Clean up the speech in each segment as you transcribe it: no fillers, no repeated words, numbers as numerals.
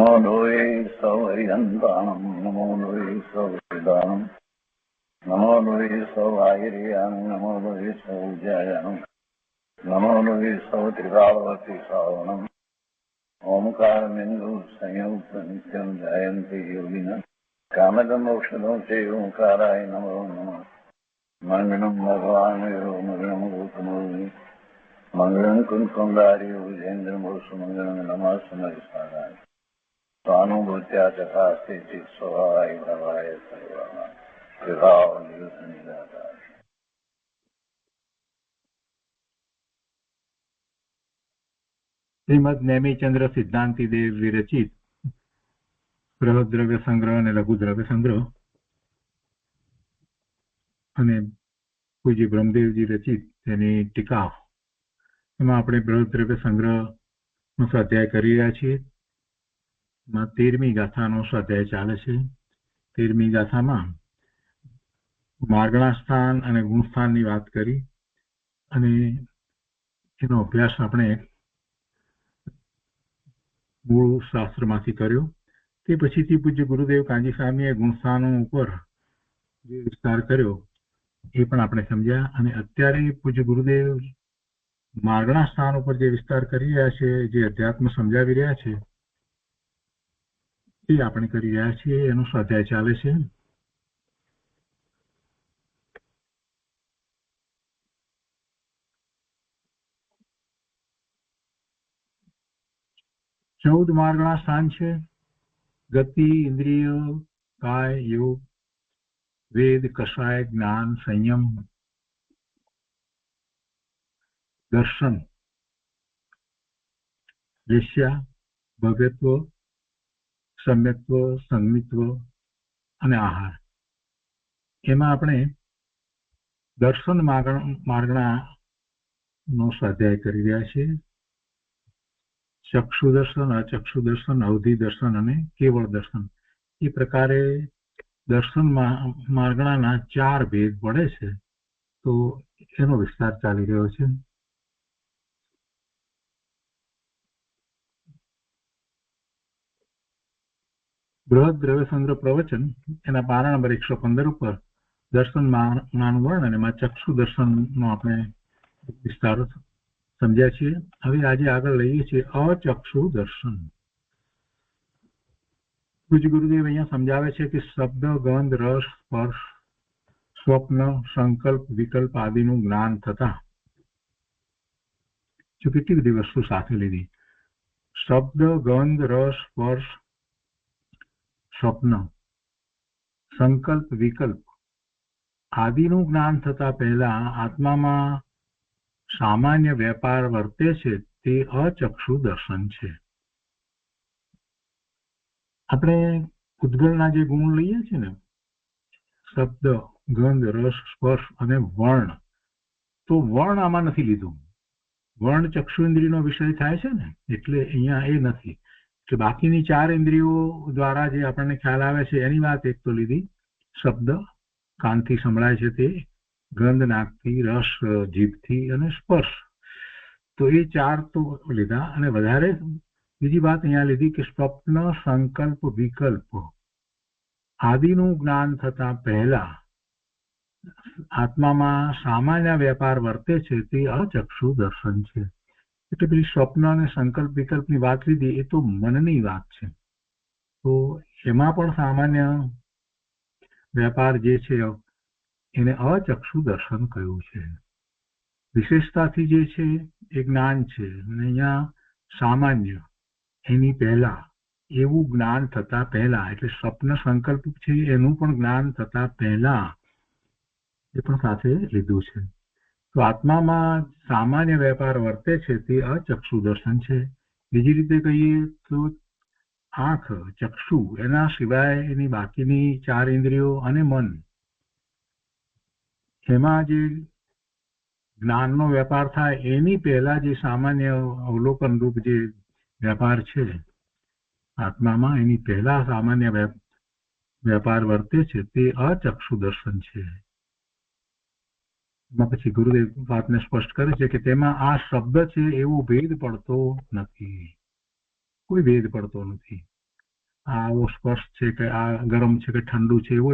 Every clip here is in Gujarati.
નમો લોહે સૌહરિહંતાણમ નમો લોહે સૌવેદાણમ નમો લોહે સૌઆયર્યાણ નમો લોહે સૌજયાણમ નમો લોહે સૌત્રિકાળવતી શ્રાવણમ ઓમકારમિંદુ સંયુક્ત નિત્યમ જયંતિ યોગિના કામદમ ઔષધો છે ઓંકારાય નમો નમઃ મંગળમ ભગવાન મંગળમ ગૌતમોર્મિ મંગળમ કુંકુંદાર્યો વિજેન્દ્રમોષ મંગળમ નમઃ સમયસારાય સ્વાનુભૂત્યા ચકાસ્તે ચિત્ સ્વભાવાય ભવાય સર્વમાં વિભાવ નિયુત નિરાકાર. શ્રીમદ નેમિચંદ્ર સિદ્ધાંતિ દેવ વિરચિત બૃહદ દ્રવ્ય સંગ્રહ અને લઘુ દ્રવ્ય સંગ્રહ અને પૂજ્ય બ્રહ્મદેવજી રચિત તેની ટીકા, એમાં આપણે બૃહદ દ્રવ્ય સંગ્રહ નો સ્વાધ્યાય કરી રહ્યા છીએ. એમાં 13મી ગાથાનો સ્વાધ્યાય ચાલે છે. 13મી ગાથામાં માર્ગણા સ્થાન અને ગુણસ્થાનની વાત કરી અને એનો અભ્યાસ આપણે મૂળ શાસ્ત્રમાંથી કર્યો. તે પછીથી પૂજ્ય ગુરુદેવ કાંજી સ્વામીએ ગુણસ્થાનો ઉપર જે વિસ્તાર કર્યો એ પણ આપણે સમજ્યા. અને અત્યારે પૂજ્ય ગુરુદેવ માર્ગણા સ્થાન ઉપર જે વિસ્તાર કરી રહ્યા છે, જે અધ્યાત્મ સમજાવી રહ્યા છે, એ આપણે કરી રહ્યા છીએ. એનો સ્વાધ્યાય ચાલે છે. ચૌદ માર્ગણા સ્થાન છે: ગતિ, ઇન્દ્રિય, કાય, યોગ, વેદ, કષાય, જ્ઞાન, સંયમ, દર્શન, વેશ્યા, ભવ્યત્વ, સમ્યક્ત્વ, સંગમિત્વ અને આહાર. એમાં આપણે દર્શન માર્ગણા નો સ્વાધ્યાય કરી રહ્યા છીએ. ચક્ષુ દર્શન, અચક્ષુ દર્શન, અવધિ દર્શન અને કેવળ દર્શન. એ પ્રકારે દર્શન માર્ગણાના 4 ભેદ પડે છે. તો એનો વિસ્તાર ચાલી રહ્યો છે. બૃહદ દ્રવ્ય સંગ્રહ પ્રવચન એના પારા નંબર 115 ઉપર દર્શન માનું વર્ણન, એમાં ચક્ષુ દર્શનનો આપણે વિસ્તાર સમજ્યા છીએ. હવે આજે આગળ લઈએ છીએ અચક્ષુ દર્શન. પૂજ્ય ગુરુદેવ અહીંયા સમજાવે છે કે શબ્દ, ગંધ, રસ, સ્પર્શ, સ્વપ્ન, સંકલ્પ, વિકલ્પ આદિનું જ્ઞાન થતા, જો કેટલી બધી વસ્તુ સાથે લીધી, શબ્દ, ગંધ, રસ, સ્પર્શ, સ્વપ્ન, સંકલ્પ, વિકલ્પ આદિનું જ્ઞાન થતા પહેલા આત્મામાં સામાન્ય વેપાર વર્તે છે તે અચક્ષુ દર્શન છે. આપણે ઉદ્ગલના જે ગુણ લઈએ છીએ ને, શબ્દ, ગંધ, રસ, સ્પર્શ અને વર્ણ, તો વર્ણ આમાં નથી લીધું. વર્ણ ચક્ષુ ઇન્દ્રિયનો વિષય થાય છે ને, એટલે અહીંયા એ નથી. કે બાકીની 4 ઇન્દ્રિયો દ્વારા જે આપણને ખ્યાલ આવે છે એની વાત એક તો લીધી. શબ્દ કાનથી સંભળાય છે તે, ગંધ નાકથી, રસ જીભથી અને સ્પર્શ, તો એ 4 તો લીધા. અને વધારે બીજી વાત અહીંયા લીધી કે સ્વપ્ન, સંકલ્પ, વિકલ્પ આદિનું જ્ઞાન થતા પહેલા આત્મામાં સામાન્ય વેપાર વર્તે છે તે અચક્ષુ દર્શન છે. એટલે પેલી સ્વપ્ન અને સંકલ્પ વિકલ્પની વાત લીધી એ તો મનની વાત છે. તો એમાં પણ સામાન્ય વેપાર જે છે એને અચક્ષુ દર્શન કહ્યું છે. વિશેષતાથી જે છે એ જ્ઞાન છે, અને અહીંયા સામાન્ય એની પહેલા એવું જ્ઞાન થતા પહેલા, એટલે સ્વપ્ન સંકલ્પ છે એનું પણ જ્ઞાન થતા પહેલા એ પણ સાથે લીધું છે. તો આત્મામાં સામાન્ય વેપાર વર્તે છે તે અચક્ષુ દર્શન છે. બીજી રીતે કહીએ તો આંખ, ચક્ષુ, એના સિવાય એની બાકીની 4 ઇન્દ્રિયો અને મન, એમાં જે જ્ઞાનનો વેપાર થાય એની પહેલા જે સામાન્ય અવલોકન રૂપ જે વેપાર છે આત્મામાં, એની પહેલા સામાન્ય વેપાર વર્તે છે તે અચક્ષુ દર્શન છે. એમાં પછી ગુરુદેવ વાતને સ્પષ્ટ કરે છે કે તેમાં આ શબ્દ છે એવો ભેદ પડતો નથી, કોઈ ભેદ પડતો નથી. આવો સ્પર્શ છે કે આ ગરમ છે કે ઠંડુ છે એવો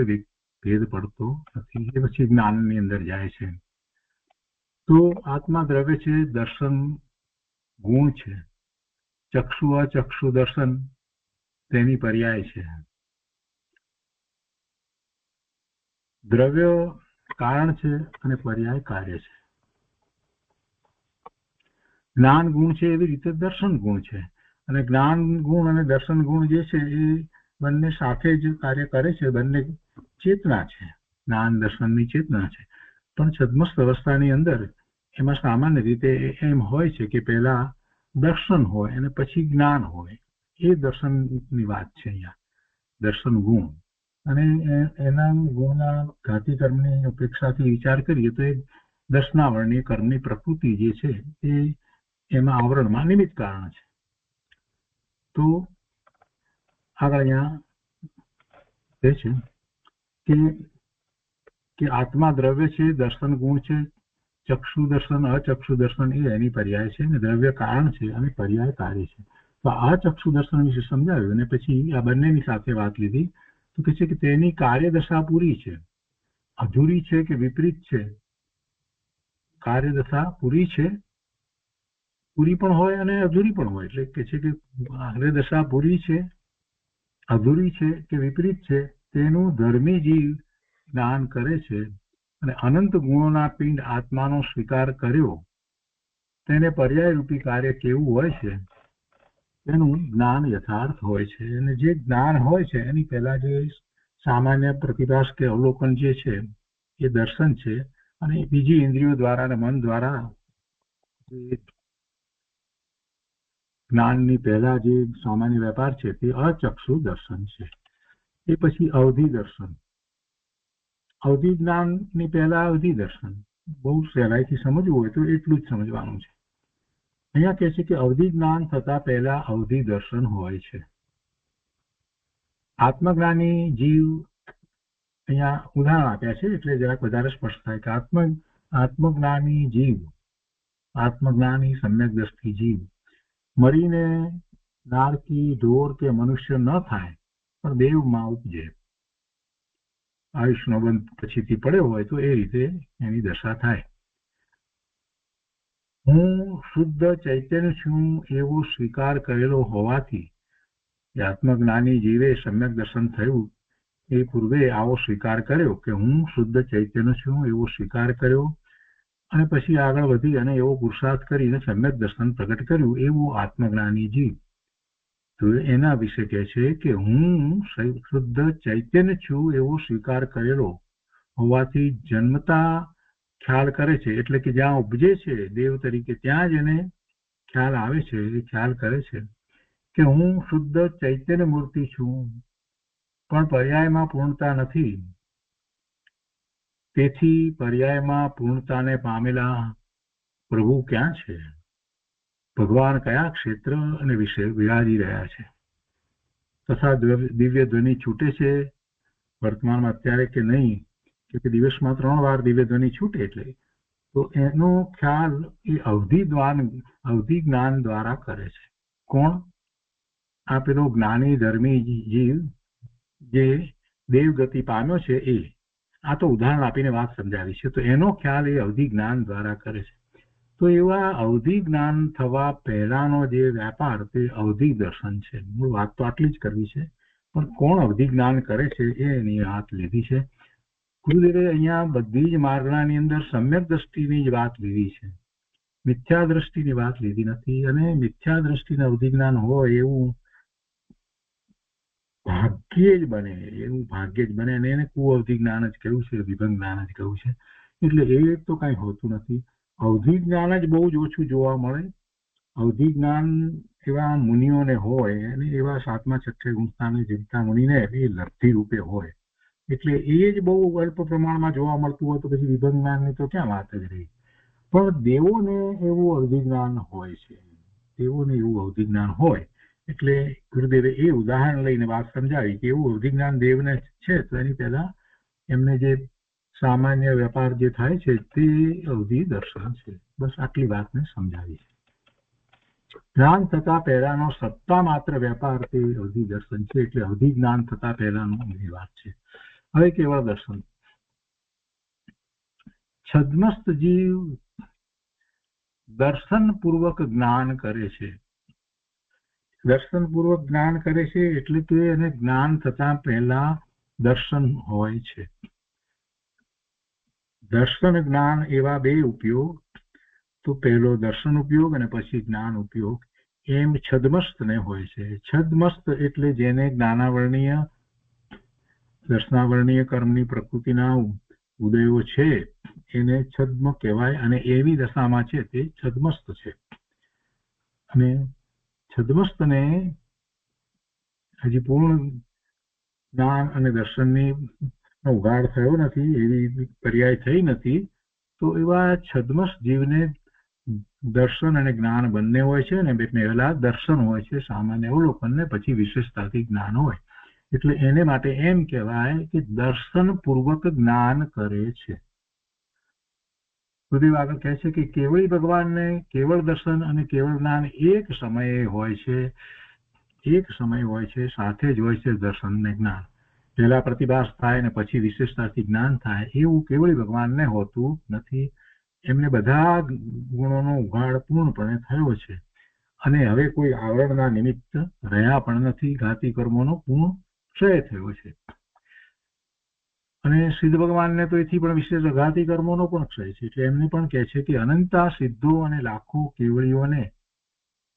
ભેદ પડતો નથી. એ પછી જ્ઞાનની અંદર જાય છે. તો આત્મા દ્રવ્ય છે, દર્શન ગુણ છે, ચક્ષુ અચક્ષુ દર્શન તેની પર્યાય છે. દ્રવ્ય કારણ છે અને પર્યાય કાર્ય છે. જ્ઞાન ગુણ છે એવી રીતે દર્શન ગુણ છે, અને જ્ઞાન ગુણ અને દર્શન ગુણ જે છે એ બંને સાથે જ કાર્ય કરે છે. બંને ચેતના છે, જ્ઞાન દર્શનની ચેતના છે. પણ છદ્મસ્ત અવસ્થાની અંદર એમાં સામાન્ય રીતે એમ હોય છે કે પહેલા દર્શન હોય અને પછી જ્ઞાન હોય. એ દર્શનની વાત છે અહીંયા, દર્શન ગુણ. અને એના ગુણના ઘાતી કર્મની અપેક્ષાથી વિચાર કરીએ તો એ દર્શનાવરણીય કર્મની પ્રકૃતિ જે છે એ એમાં આવરણમાં નિમિત્ત કારણ છે. તો આગળ અહીંયા કહે છે કે આત્મા દ્રવ્ય છે, દર્શન ગુણ છે, ચક્ષુ દર્શન અચક્ષુ દર્શન એ એની પર્યાય છે, અને દ્રવ્ય કારણ છે અને પર્યાય કાર્ય છે. તો આ ચક્ષુ દર્શન વિશે સમજાવ્યું અને પછી આ બંનેની સાથે વાત લીધી. તો કહે છે કે તેની કાર્યદશા પૂરી છે, અધૂરી છે કે વિપરીત છે. કાર્યદશા પૂરી છે, પૂરી પણ હોય અને અધૂરી પણ હોય. એટલે કે છે કે કાર્યદશા પૂરી છે, અધૂરી છે કે વિપરીત છે તેનું ધર્મી જીવ જ્ઞાન કરે છે. અને અનંત ગુણોના પિંડ આત્માનો સ્વીકાર કર્યો તેને પર્યાય રૂપી કાર્ય કેવું હોય છે તેનું જ્ઞાન યથાર્થ હોય છે. અને જે જ્ઞાન હોય છે એની પહેલા જે સામાન્ય પ્રતિભાસ કે અવલોકન જે છે એ દર્શન છે, અને બીજી ઇન્દ્રિયો દ્વારા અને મન દ્વારા જ્ઞાનની પહેલા જે સામાન્ય વેપાર છે તે અચક્ષુ દર્શન છે. એ પછી અવધિ દર્શન, અવધિ જ્ઞાનની પહેલા અવધિ દર્શન. બહુ સહેલાઈથી સમજવું હોય તો એટલું જ સમજવાનું છે. અહીંયા કહે છે કે અવધિ જ્ઞાન થતા પહેલા અવધિ દર્શન હોય છે. આત્મજ્ઞાની જીવ અહીંયા ઉદાહરણ આપ્યા છે એટલે જરાક વધારે સ્પષ્ટ થાય કે આત્મજ્ઞાની જીવ, આત્મજ્ઞાની સમ્યક દ્રષ્ટિ જીવ મરીને નારકી, ઢોર કે મનુષ્ય ન થાય પણ દેવમાં ઉપજે. આયુષનો બંધ પછીથી પડ્યો હોય તો એ રીતે એની દશા થાય. હું શુદ્ધ ચૈતન્ય છું એવો સ્વીકાર કરેલો હોવાથી આત્મજ્ઞાની જીવે સમ્યક દર્શન થયું એ પૂર્વે આવો સ્વીકાર કર્યો કે હું શુદ્ધ ચૈતન્ય છું એવો સ્વીકાર કર્યો, અને પછી આગળ વધી અને એવો પુરુષાર્થ કરીને સમ્યક દર્શન પ્રગટ કર્યું એવું આત્મજ્ઞાની જીવ. તો એના વિશે કહે છે કે હું શુદ્ધ ચૈતન્ય છું એવો સ્વીકાર કરેલો હોવાથી જન્મતા ખ્યાલ કરે છે. એટલે કે જ્યાં ઉપજે છે દેવ તરીકે ત્યાં જ એને ખ્યાલ આવે છે. એ ખ્યાલ કરે છે કે હું શુદ્ધ ચૈતન્ય મૂર્તિ છું, પણ પર્યાયમાં પૂર્ણતા નથી. તેથી પર્યાયમાં પૂર્ણતાને પામેલા પ્રભુ ક્યાં છે, ભગવાન કયા ક્ષેત્ર અને વિશે વિરાજી રહ્યા છે. તથા દિવ્ય ધ્વનિ છૂટે છે વર્તમાનમાં અત્યારે કે નહીં, કે દિવસમાં 3 વાર દિવ્ય ધ્વનિ છૂટે. એટલે તો એનો ખ્યાલ એ અવધિ જ્ઞાન દ્વારા કરે છે. કોણ? આ પેલો જ્ઞાની ધર્મી જીવ જે દેવગતિ પામ્યો છે એ. આ તો ઉદાહરણ આપીને વાત સમજાવી છે. તો એનો ખ્યાલ એ અવધિ જ્ઞાન દ્વારા કરે છે. તો એવા અવધિ જ્ઞાન થવા પહેલાનો જે વ્યાપાર તે અવધિ દર્શન છે. મૂળ વાત તો આટલી જ કરવી છે, પણ કોણ અવધિ જ્ઞાન કરે છે એની વાત લીધી છે. ગુરુદેવે અહીંયા બધી જ માર્ગણાની અંદર સમ્યક દ્રષ્ટિની જ વાત લીધી છે, મિથ્યા દ્રષ્ટિની વાત લીધી નથી. અને મિથ્યા દ્રષ્ટિને અવધિ જ્ઞાન હોય એવું ભાગ્યે જ બને, એવું ભાગ્યે જ બને. અને એને કુઅવધિ જ્ઞાન જ કહ્યું છે, વિભંગ જ્ઞાન જ કહ્યું છે. એટલે એ તો કઈ હોતું નથી. અવધિ જ્ઞાન જ બહુ જ ઓછું જોવા મળે. અવધિ જ્ઞાન એવા મુનિઓને હોય અને એવા 7મા 6 ગુણસ્થાને જીવતા મુનિને એ લબ્ધિ રૂપે હોય. એટલે એ જ બહુ અલ્પ પ્રમાણમાં જોવા મળતું હોય તો પછી વિભંગ જ્ઞાનની તો ક્યાં વાત જ રહી. પણ દેવોને એવું અવધિ જ્ઞાન હોય છે, દેવોને એવું અવધિ જ્ઞાન હોય. એટલે ગુરુદેવે એ ઉદાહરણ લઈને વાત સમજાવી કે એવું અવધિ જ્ઞાન દેવને છે તો એની પહેલા એમને જે સામાન્ય વેપાર જે થાય છે તે અવધિ દર્શન છે. બસ આટલી વાતને સમજાવી છે. જ્ઞાન થતા પહેલાનો સત્તા માત્ર વેપાર તે અવધિ દર્શન છે. એટલે અવધિ જ્ઞાન થતા પહેલાનો એની વાત છે. હવે કેવળ દર્શન. છદ્મસ્ત જીવ દર્શન પૂર્વક જ્ઞાન કરે છે. દર્શન પૂર્વક જ્ઞાન કરે છે એટલે કે એને જ્ઞાન થતા પહેલા દર્શન હોય છે. દર્શન જ્ઞાન એવા બે ઉપયોગ, તો પહેલો દર્શન ઉપયોગ અને પછી જ્ઞાન ઉપયોગ, એમ છદ્મસ્તને હોય છે. છદ્મસ્ત એટલે જેને જ્ઞાનાવર્ણીય દર્શનાવર્ણીય કર્મની પ્રકૃતિના ઉદયો છે એને છદ્મ કહેવાય, અને એવી દશામાં છે તે છદ્મસ્ત છે. અને છદ્મસ્તને હજી પૂર્ણ જ્ઞાન અને દર્શનની ઉઘાડ થયો નથી, એવી પર્યાય થઈ નથી, તો એવા છદ્મસ્ત જીવને દર્શન અને જ્ઞાન બંને હોય છે. અને પહેલા દર્શન હોય છે સામાન્ય અવલોકન, ને પછી વિશેષતાથી જ્ઞાન હોય. એટલે એને માટે એમ કહેવાય કે દર્શન પૂર્વક જ્ઞાન કરે છે. સુધીવ આગળ કહે છે કે કેવળી ભગવાનને કેવળ દર્શન અને કેવળ જ્ઞાન એક સમયે હોય છે. એક સમય હોય છે, સાથે જ હોય છે દર્શન ને જ્ઞાન. પહેલા પ્રતિભાસ થાય ને પછી વિશેષતાથી જ્ઞાન થાય, એવું કેવળી ભગવાનને હોતું નથી. એમને બધા ગુણોનો ઉઘાડ પૂર્ણપણે થયો છે, અને હવે કોઈ આવરણના નિમિત્ત રહ્યા પણ નથી. ઘાતી કર્મોનો પૂર્ણ ક્ષય થયો છે. અને સિદ્ધ ભગવાનને તો એથી પણ વિશેષ અઘાતી કર્મોનો પણ ક્ષય છે. એટલે એમને પણ કહે છે કે અનંતા સિદ્ધો અને લાખો કેવળીઓને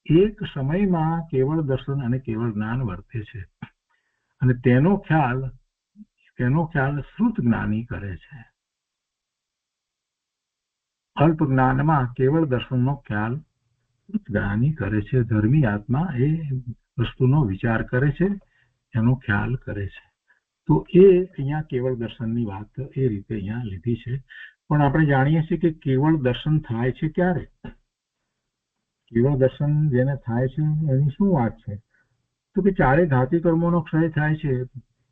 એક સમયમાં કેવળ દર્શન અને કેવળ જ્ઞાન વર્તે છે. અને તેનો ખ્યાલ શ્રુત જ્ઞાની કરે છે. અલ્પ જ્ઞાનમાં કેવળ દર્શનનો ખ્યાલ શ્રુત જ્ઞાની કરે છે. ધર્મી આત્મા એ વસ્તુનો વિચાર કરે છે, એનો ખ્યાલ કરે છે. તો એ અહીંયા કેવળ દર્શનની વાત એ રીતે અહીંયા લીધી છે. પણ આપણે જાણીએ છીએ કે કેવળ દર્શન થાય છે ક્યારે? કેવળ દર્શન જેને થાય છે એની શું વાત છે? તો કે ચારે ઘાતી કર્મોનો ક્ષય થાય છે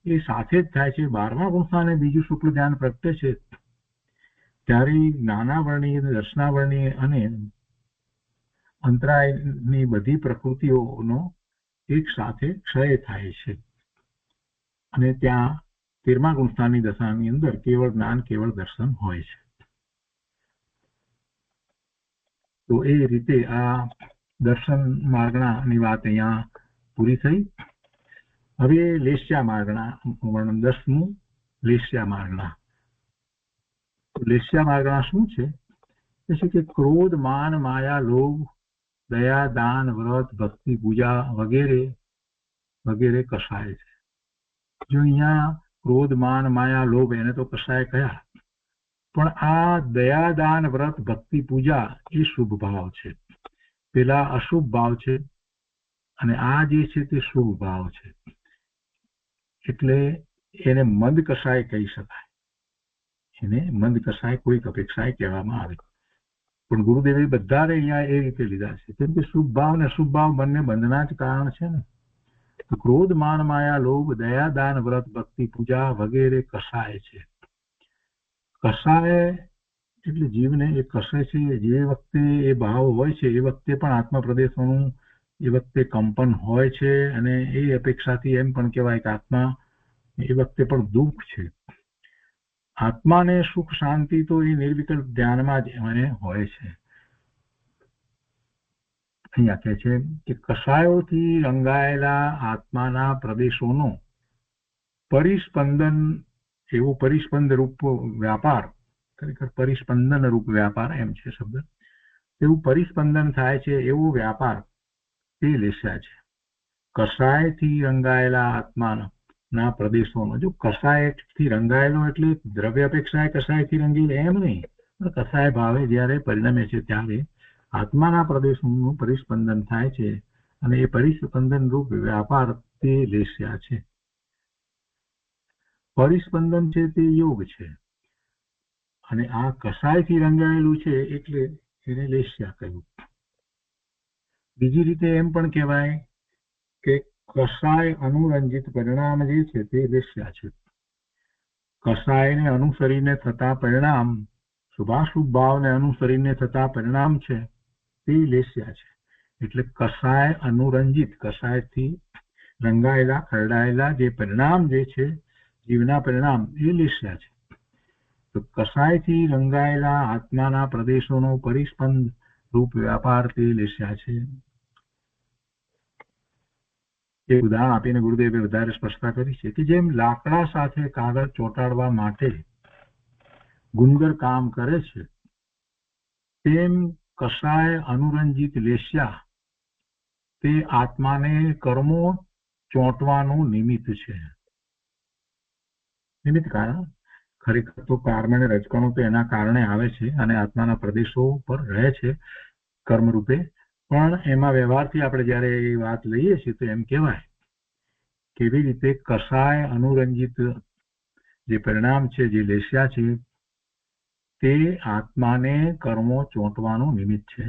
એ સાથે જ થાય છે. 12મા ગુણસ્થાને બીજું શુક્લ ધ્યાન પ્રગટે છે ત્યારે જ્ઞાનાવર્ણીય, દર્શનાવર્ણીય અને અંતરાયની બધી પ્રકૃતિઓનો એક સાથે ક્ષય થાય છે. અને ત્યાં 13મા ગુણસ્થાનની દશાની અંદર કેવળ જ્ઞાન, કેવળ દર્શન હોય છે. તો એ રીતે આ દર્શન માર્ગણાની વાત અહીંયા પૂરી થઈ. હવે લેસ્યા માર્ગણા વર્ણન 10મું. લેસ્યા માર્ગણા. લેસ્યા માર્ગણા શું છે? એ છે કે ક્રોધ, માન, માયા, લોભ, દયા, દાન, વ્રત, ભક્તિ, પૂજા વગેરે વગેરે કસાય છે. જો અહીંયા ક્રોધ, માન, માયા, લોભ એને તો કસાય કયા, પણ આ દયા, દાન, વ્રત, ભક્તિ, પૂજા એ શુભ ભાવ છે. પેલા અશુભ ભાવ છે અને આ જે છે તે શુભ ભાવ છે. એટલે એને મંદ કસાય કહી શકાય. એને મંદ કસાય, કોઈક અપેક્ષાએ કહેવામાં આવે. પણ ગુરુદેવે બધા અહીંયા એ રીતે લીધા છે, કેમ કે શુભ ભાવ ને અશુભ ભાવ બંને બંધના જ કારણ છે ને. ક્રોધ, માન, માયા, લોભ, દયા, દાન, વ્રત, ભક્તિ, પૂજા વગેરે કસાય છે. કસાય એટલે જીવને એ કસે છે. જે વખતે એ ભાવ હોય છે એ વખતે પણ આત્મા પ્રદેશોનું એ વખતે કંપન હોય છે, અને એ અપેક્ષાથી એમ પણ કહેવાય કે આત્મા એ વખતે પણ દુઃખ છે. આત્માને સુખ શાંતિ તો એ નિર્વિકલ્પ ધ્યાનમાં જ એને હોય છે. અહીંયા કહે છે કે કસાયોથી રંગાયેલા આત્માના પ્રદેશોનો પરિસ્પંદન, એવો પરિસ્પંદ રૂપ વ્યાપાર, ખરેખર પરિસ્પંદન રૂપ વ્યાપાર એમ છે શબ્દ, એવું પરિસ્પંદન થાય છે એવો વ્યાપાર તે લેસ્યા છે. કસાયથી રંગાયેલા આત્માના પ્રદેશોનો, જો કસાયથી રંગાયેલો એટલે દ્રવ્ય અપેક્ષાએ કસાયથી રંગેલ એમ નહીં, પણ કસાય ભાવે જ્યારે પરિણમે છે ત્યારે આત્માના પ્રદેશોનું પરિસ્પંદન થાય છે, અને એ પરિસ્પંદન રૂપ વ્યાપાર તે લેસ્યા છે. પરિસ્પંદન છે તે યોગ છે, અને આ કસાયથી રંગાયેલું છે એટલે એને લેસ્યા કહ્યું. બીજી રીતે એમ પણ કહેવાય કે કસાય અનુરંજિત પરિણામ જે છે તે લેસ્યા છે. કસાયને અનુસરીને થતા પરિણામ, શુભાશુભ ભાવને અનુસરીને થતા પરિણામ છે તે લેસ્યા છે. એટલે કષાય અનુરંજિત, કષાયથી રંગાયેલા ખરડાયેલા જે પરિણામ જે છે જીવના પરિણામ એ લેસ્યા છે. તો કષાયથી રંગાયેલા આત્માના પ્રદેશોનો પરિસ્પંદ રૂપ વ્યાપાર તે લેસ્યા છે. એક ઉદાહરણ આપીને ગુરુદેવે વધારે સ્પષ્ટતા કરી છે કે જેમ લાકડા સાથે કાગળ ચોંટાડવા માટે ગુંદર કામ કરે છે, તેમ કષાય અનુરંજિત લેસ્યા તે આત્માને કર્મો ચોંટવાનું નિમિત્ત છે. નિમિત્ત કારણ ખરેખર તો કર્મ અને રજકણો તો એના કારણે આવે છે અને આત્માના પ્રદેશો પર રહે છે કર્મ રૂપે. પણ એમાં વ્યવહારથી આપણે જયારે એ વાત લઈએ છીએ તો એમ કહેવાય કેવી રીતે કષાય અનુરંજિત જે પરિણામ છે, જે લેસ્યા છે, તે આત્માને કર્મો ચોંટવાનું નિમિત્ત છે.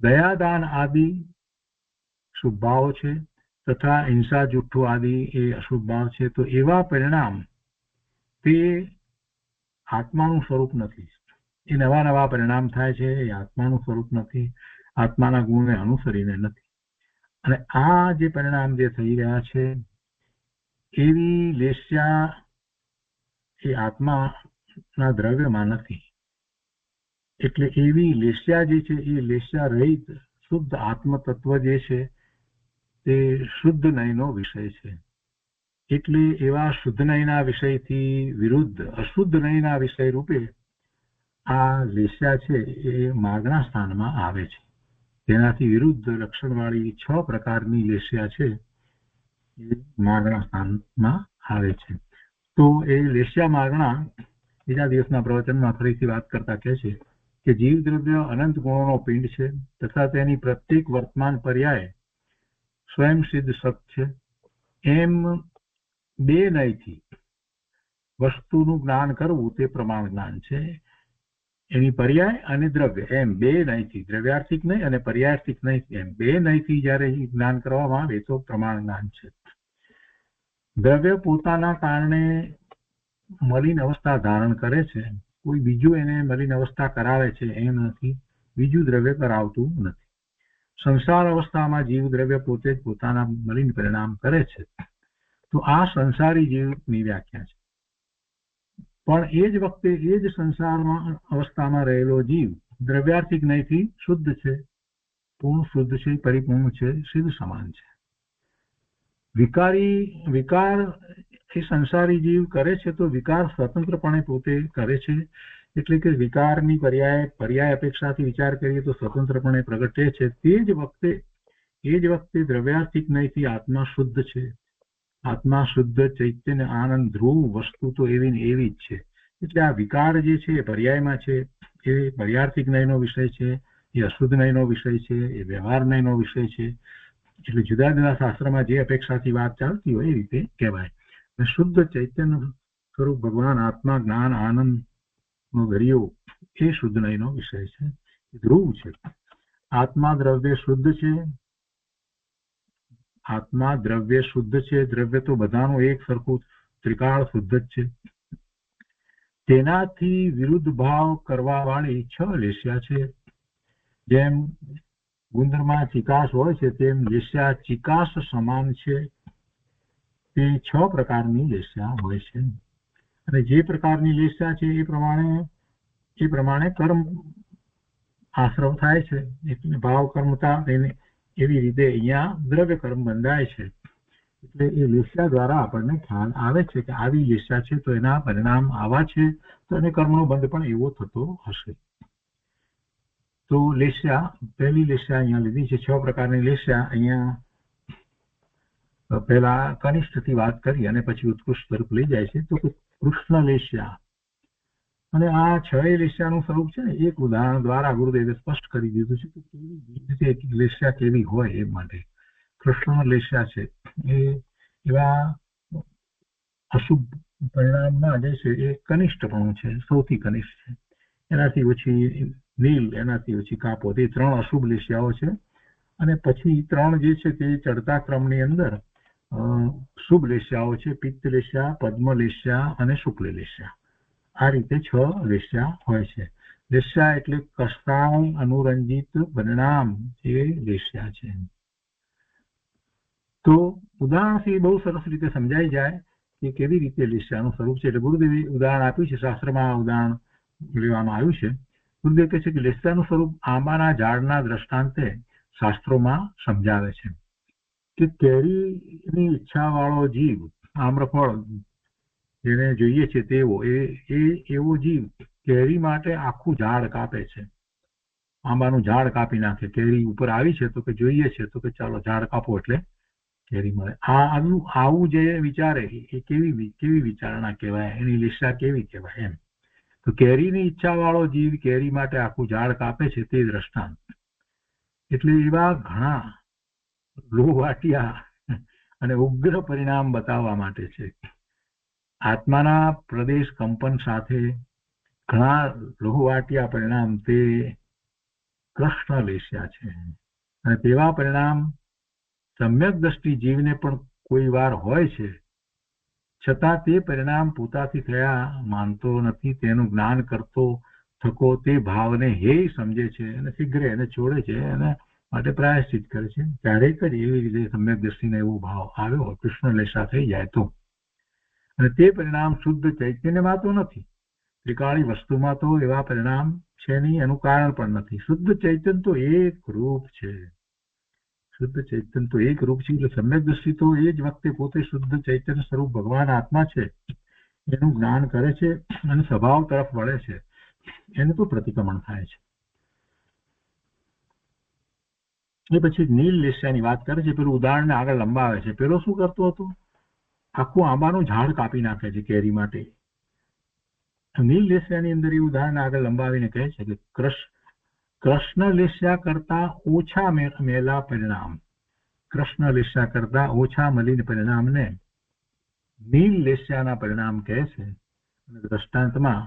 દયાદાન આદિ શુભ ભાવ છે તથા હિંસા જુઠ્ઠું આદિ એ અશુભ ભાવ છે. તો એવા પરિણામ તે આત્માનું સ્વરૂપ નથી. એ નવા નવા પરિણામ થાય છે, એ આત્માનું સ્વરૂપ નથી, આત્માના ગુણને અનુસરીને નથી. અને આ જે પરિણામ જે થઈ રહ્યા છે એવી લેસ્યા એ આત્માના દ્રવ્યમાં નથી. એટલે એવી લેસ્યા જે છે એ લેસ્યા રહિત શુદ્ધ આત્મ તત્વ જે છે તે શુદ્ધ નયનો વિષય છે. એટલે એવા શુદ્ધ નયના વિષયથી વિરુદ્ધ અશુદ્ધ નયના વિષય રૂપે આ લેસ્યા છે એ માર્ગના સ્થાનમાં આવે છે. તેનાથી વિરુદ્ધ લક્ષણવાળી 6 પ્રકારની લેસ્યા છે એ માર્ગના સ્થાનમાં આવે છે. તો એ લેસ્યા માર્ગના બીજા દિવસના પ્રવચનમાં ફરીથી વાત કરતા કહે છે કે જીવ દ્રવ્ય અનંત ગુણોનો પિંડ છે તથા તેની પ્રત્યેક વર્તમાન પર્યાય સ્વયં સિદ્ધ સત છે. એમ બે નયથી વસ્તુનું જ્ઞાન કરવું તે પ્રમાણ જ્ઞાન છે. એની પર્યાય અને દ્રવ્ય એમ બે નયથી, દ્રવ્યાર્થિક નહીં અને પર્યાર્થિક નહીં, એમ બે નયથી જયારે જ્ઞાન કરવામાં આવે તો પ્રમાણ જ્ઞાન છે. દ્રવ્ય પોતાના કારણે મલિન અવસ્થા ધારણ કરે છે, કોઈ બીજું એને મલિન અવસ્થા કરાવે છે એમ નથી, બીજું દ્રવ્ય કરાવતું નથી. સંસાર અવસ્થામાં જીવ દ્રવ્ય પોતે જ પોતાના મલિન પરિણામ કરે છે. તો આ સંસારી જીવની વ્યાખ્યા છે. પણ એ જ વખતે એ જ સંસારમાં અવસ્થામાં રહેલો જીવ દ્રવ્યાર્થિક નયથી શુદ્ધ છે, પૂર્ણ શુદ્ધ છે, પરિપૂર્ણ છે, સિદ્ધ સમાન છે. વિકાર એ સંસારી જીવ કરે છે તો વિકાર સ્વતંત્રપણે પોતે કરે છે. એટલે કે વિકારની પર્યાય અપેક્ષાથી વિચાર કરીએ તો સ્વતંત્રપણે પ્રગટે છે. તે જ વખતે દ્રવ્યાર્થિક નયથી આત્મા શુદ્ધ છે. આત્મા શુદ્ધ ચૈતન્ય આનંદ ધ્રુવ વસ્તુ તો એવી ને એવી જ છે. એટલે આ વિકાર જે છે એ પર્યાયમાં છે, એ પર્યાર્થિક નયનો વિષય છે, એ અશુદ્ધ નયનો વિષય છે, એ વ્યવહાર નયનો વિષય છે. એટલે જુદા જુદા શાસ્ત્રમાં જે અપેક્ષાથી વાત ચાલતી હોય એ રીતે કહેવાય. શુદ્ધ ચૈતન્ય સ્વરૂપ ભગવાન આત્મા જ્ઞાન આનંદ નો દરિયો એ શુદ્ધ નયનો વિષય છે, ધ્રુવ છે. આત્મા દ્રવ્ય શુદ્ધ છે, આત્મા દ્રવ્ય શુદ્ધ છે. દ્રવ્ય તો બધાનું એક સરખું ત્રિકાળ શુદ્ધ જ છે. તેનાથી વિરુદ્ધ ભાવ કરવા વાળી 6 લેસ્યા છે. જેમ ગુંદરમાં ચિકાસ હોય છે તેમ લેસ્યા ચિકાસ સમાન છે. તે 6 પ્રકારની લેસ્યા હોય છે. અને જે પ્રકારની લેસ્યા છે એ પ્રમાણે કર્મ આશ્રવ થાય છે. એટલે ભાવ કર્મતા એવી રીતે અહીંયા દ્રવ્ય કર્મ બંધાય છે. એટલે એ લેસ્યા દ્વારા આપણને ખ્યાલ આવે છે કે આવી લેસ્યા છે તો એના પરિણામ આવા છે, તો એને કર્મનો બંધ પણ એવો થતો હશે. તો લેસ્યા પહેલી લેસ્યા અહીંયા લીધી છે. 6 પ્રકારની લેસ્યા અહીંયા પહેલા કનિષ્ઠથી વાત કરી અને પછી ઉત્કૃષ્ટ તરફ લઈ જાય છે. તો કૃષ્ણ લેસ્યા અને આ 6 લેસ્યાનું સ્વરૂપ છે ને એક ઉદાહરણ દ્વારા ગુરુદેવે સ્પષ્ટ કરી દીધું છે કે કેવી રીતે લેસ્યા કેવી હોય. એ માટે કૃષ્ણ લેસ્યા છે એ એવા અશુભ પરિણામમાં જે છે એ કનિષ્ઠપણું છે, સૌથી કનિષ્ઠ છે. એનાથી ઓછી નીલ, એનાથી ઓછી કાપો, તે 3 અશુભ લેસ્યાઓ છે. અને પછી 3 જે છે તે ચડતા ક્રમની અંદર શુભ લેસ્યાઓ છે, પિત્ત લેસ્યા, પદ્મ લેસ્યા અને શુક્લ લેસ્યા. આ રીતે 6 લેસ્યા હોય છે. લેસ્યા એટલે કસાય અનુરંજિત પરિણામ એ લેસ્યા છે. તો ઉદાહરણથી બહુ સરસ રીતે સમજાઈ જાય કે કેવી રીતે લેસ્યાનું સ્વરૂપ છે. એટલે ગુરુદેવે ઉદાહરણ આપ્યું છે, શાસ્ત્રમાં ઉદાહરણ લેવામાં આવ્યું છે. ગુરુદેવ કહે છે કે લેસ્યાનું સ્વરૂપ આંબાના ઝાડના દ્રષ્ટાંતે શાસ્ત્રોમાં સમજાવે છે કે કેરીની ઈચ્છા વાળો જીવ, આમ્રફળ જેને જોઈએ છે તેવો એવો જીવ કેરી માટે આખું ઝાડ કાપે છે. આંબાનું ઝાડ કાપી નાખે. કેરી ઉપર આવી છે તો કે જોઈએ છે તો કે ચાલો ઝાડ કાપો એટલે કેરી મળે. આવું જે વિચારે એ કેવી વિચારણા કહેવાય, એની લેસ્યા કેવી કહેવાય એમ. તો કેરીની ઈચ્છા વાળો જીવ કેરી માટે આખું ઝાડ કાપે છે તે દ્રષ્ટાંત. એટલે એવા ઘણા લોહવાટિયા અને ઉગ્ર પરિણામ બતાવવા માટે છે. આત્માના પ્રદેશ કંપન સાથે ઘણા લોહવાટિયા પરિણામ તે કૃષ્ણ લેસ્યા છે. અને તેવા પરિણામ સમ્યક દ્રષ્ટિ જીવને પણ કોઈ વાર હોય છે, છતાં તે પરિણામ પોતાથી થયા માનતો નથી. તેનું જ્ઞાન કરતો થકો તે ભાવને હેય સમજે છે અને શીઘ્ર એને છોડે છે અને માટે પ્રાયશ્ચિત કરે છે. ક્યારેક જ એવી રીતે સમ્યક દ્રષ્ટિને એવો ભાવ આવ્યો કૃષ્ણ લેસા થઈ જાય તો, અને તે પરિણામ શુદ્ધ ચૈતન્યમાં તો નથી, ત્રિકાળી વસ્તુમાં તો એવા પરિણામ છે નહીં, એનું કારણ પણ નથી. શુદ્ધ ચૈતન્ય તો એક રૂપ છે. શુદ્ધ ચૈતન્ય તો એક રૂપ છે. એટલે સમ્યક દ્રષ્ટિ તો એ જ વખતે પોતે શુદ્ધ ચૈતન્ય સ્વરૂપ ભગવાન આત્મા છે એનું જ્ઞાન કરે છે અને સ્વભાવ તરફ વળે છે. એનું તો પ્રતિક્રમણ થાય છે. એ પછી નીલ લેસ્યાની વાત કરે છે. પેલું ઉદાહરણને આગળ લંબાવે છે. પેલો શું કરતો હતો? આખું આંબાનું ઝાડ કાપી નાખે છે કેરી માટે. નીલ લેસ્યાની અંદર એ ઉદાહરણ આગળ લંબાવીને કહે છે કે કૃષ્ણ લેસ્યા કરતા ઓછા મેલા પરિણામ, કૃષ્ણ લેસ્યા કરતા ઓછા મલિન પરિણામને નીલ લેસ્યાના પરિણામ કહે છે. અને દ્રષ્ટાંતમાં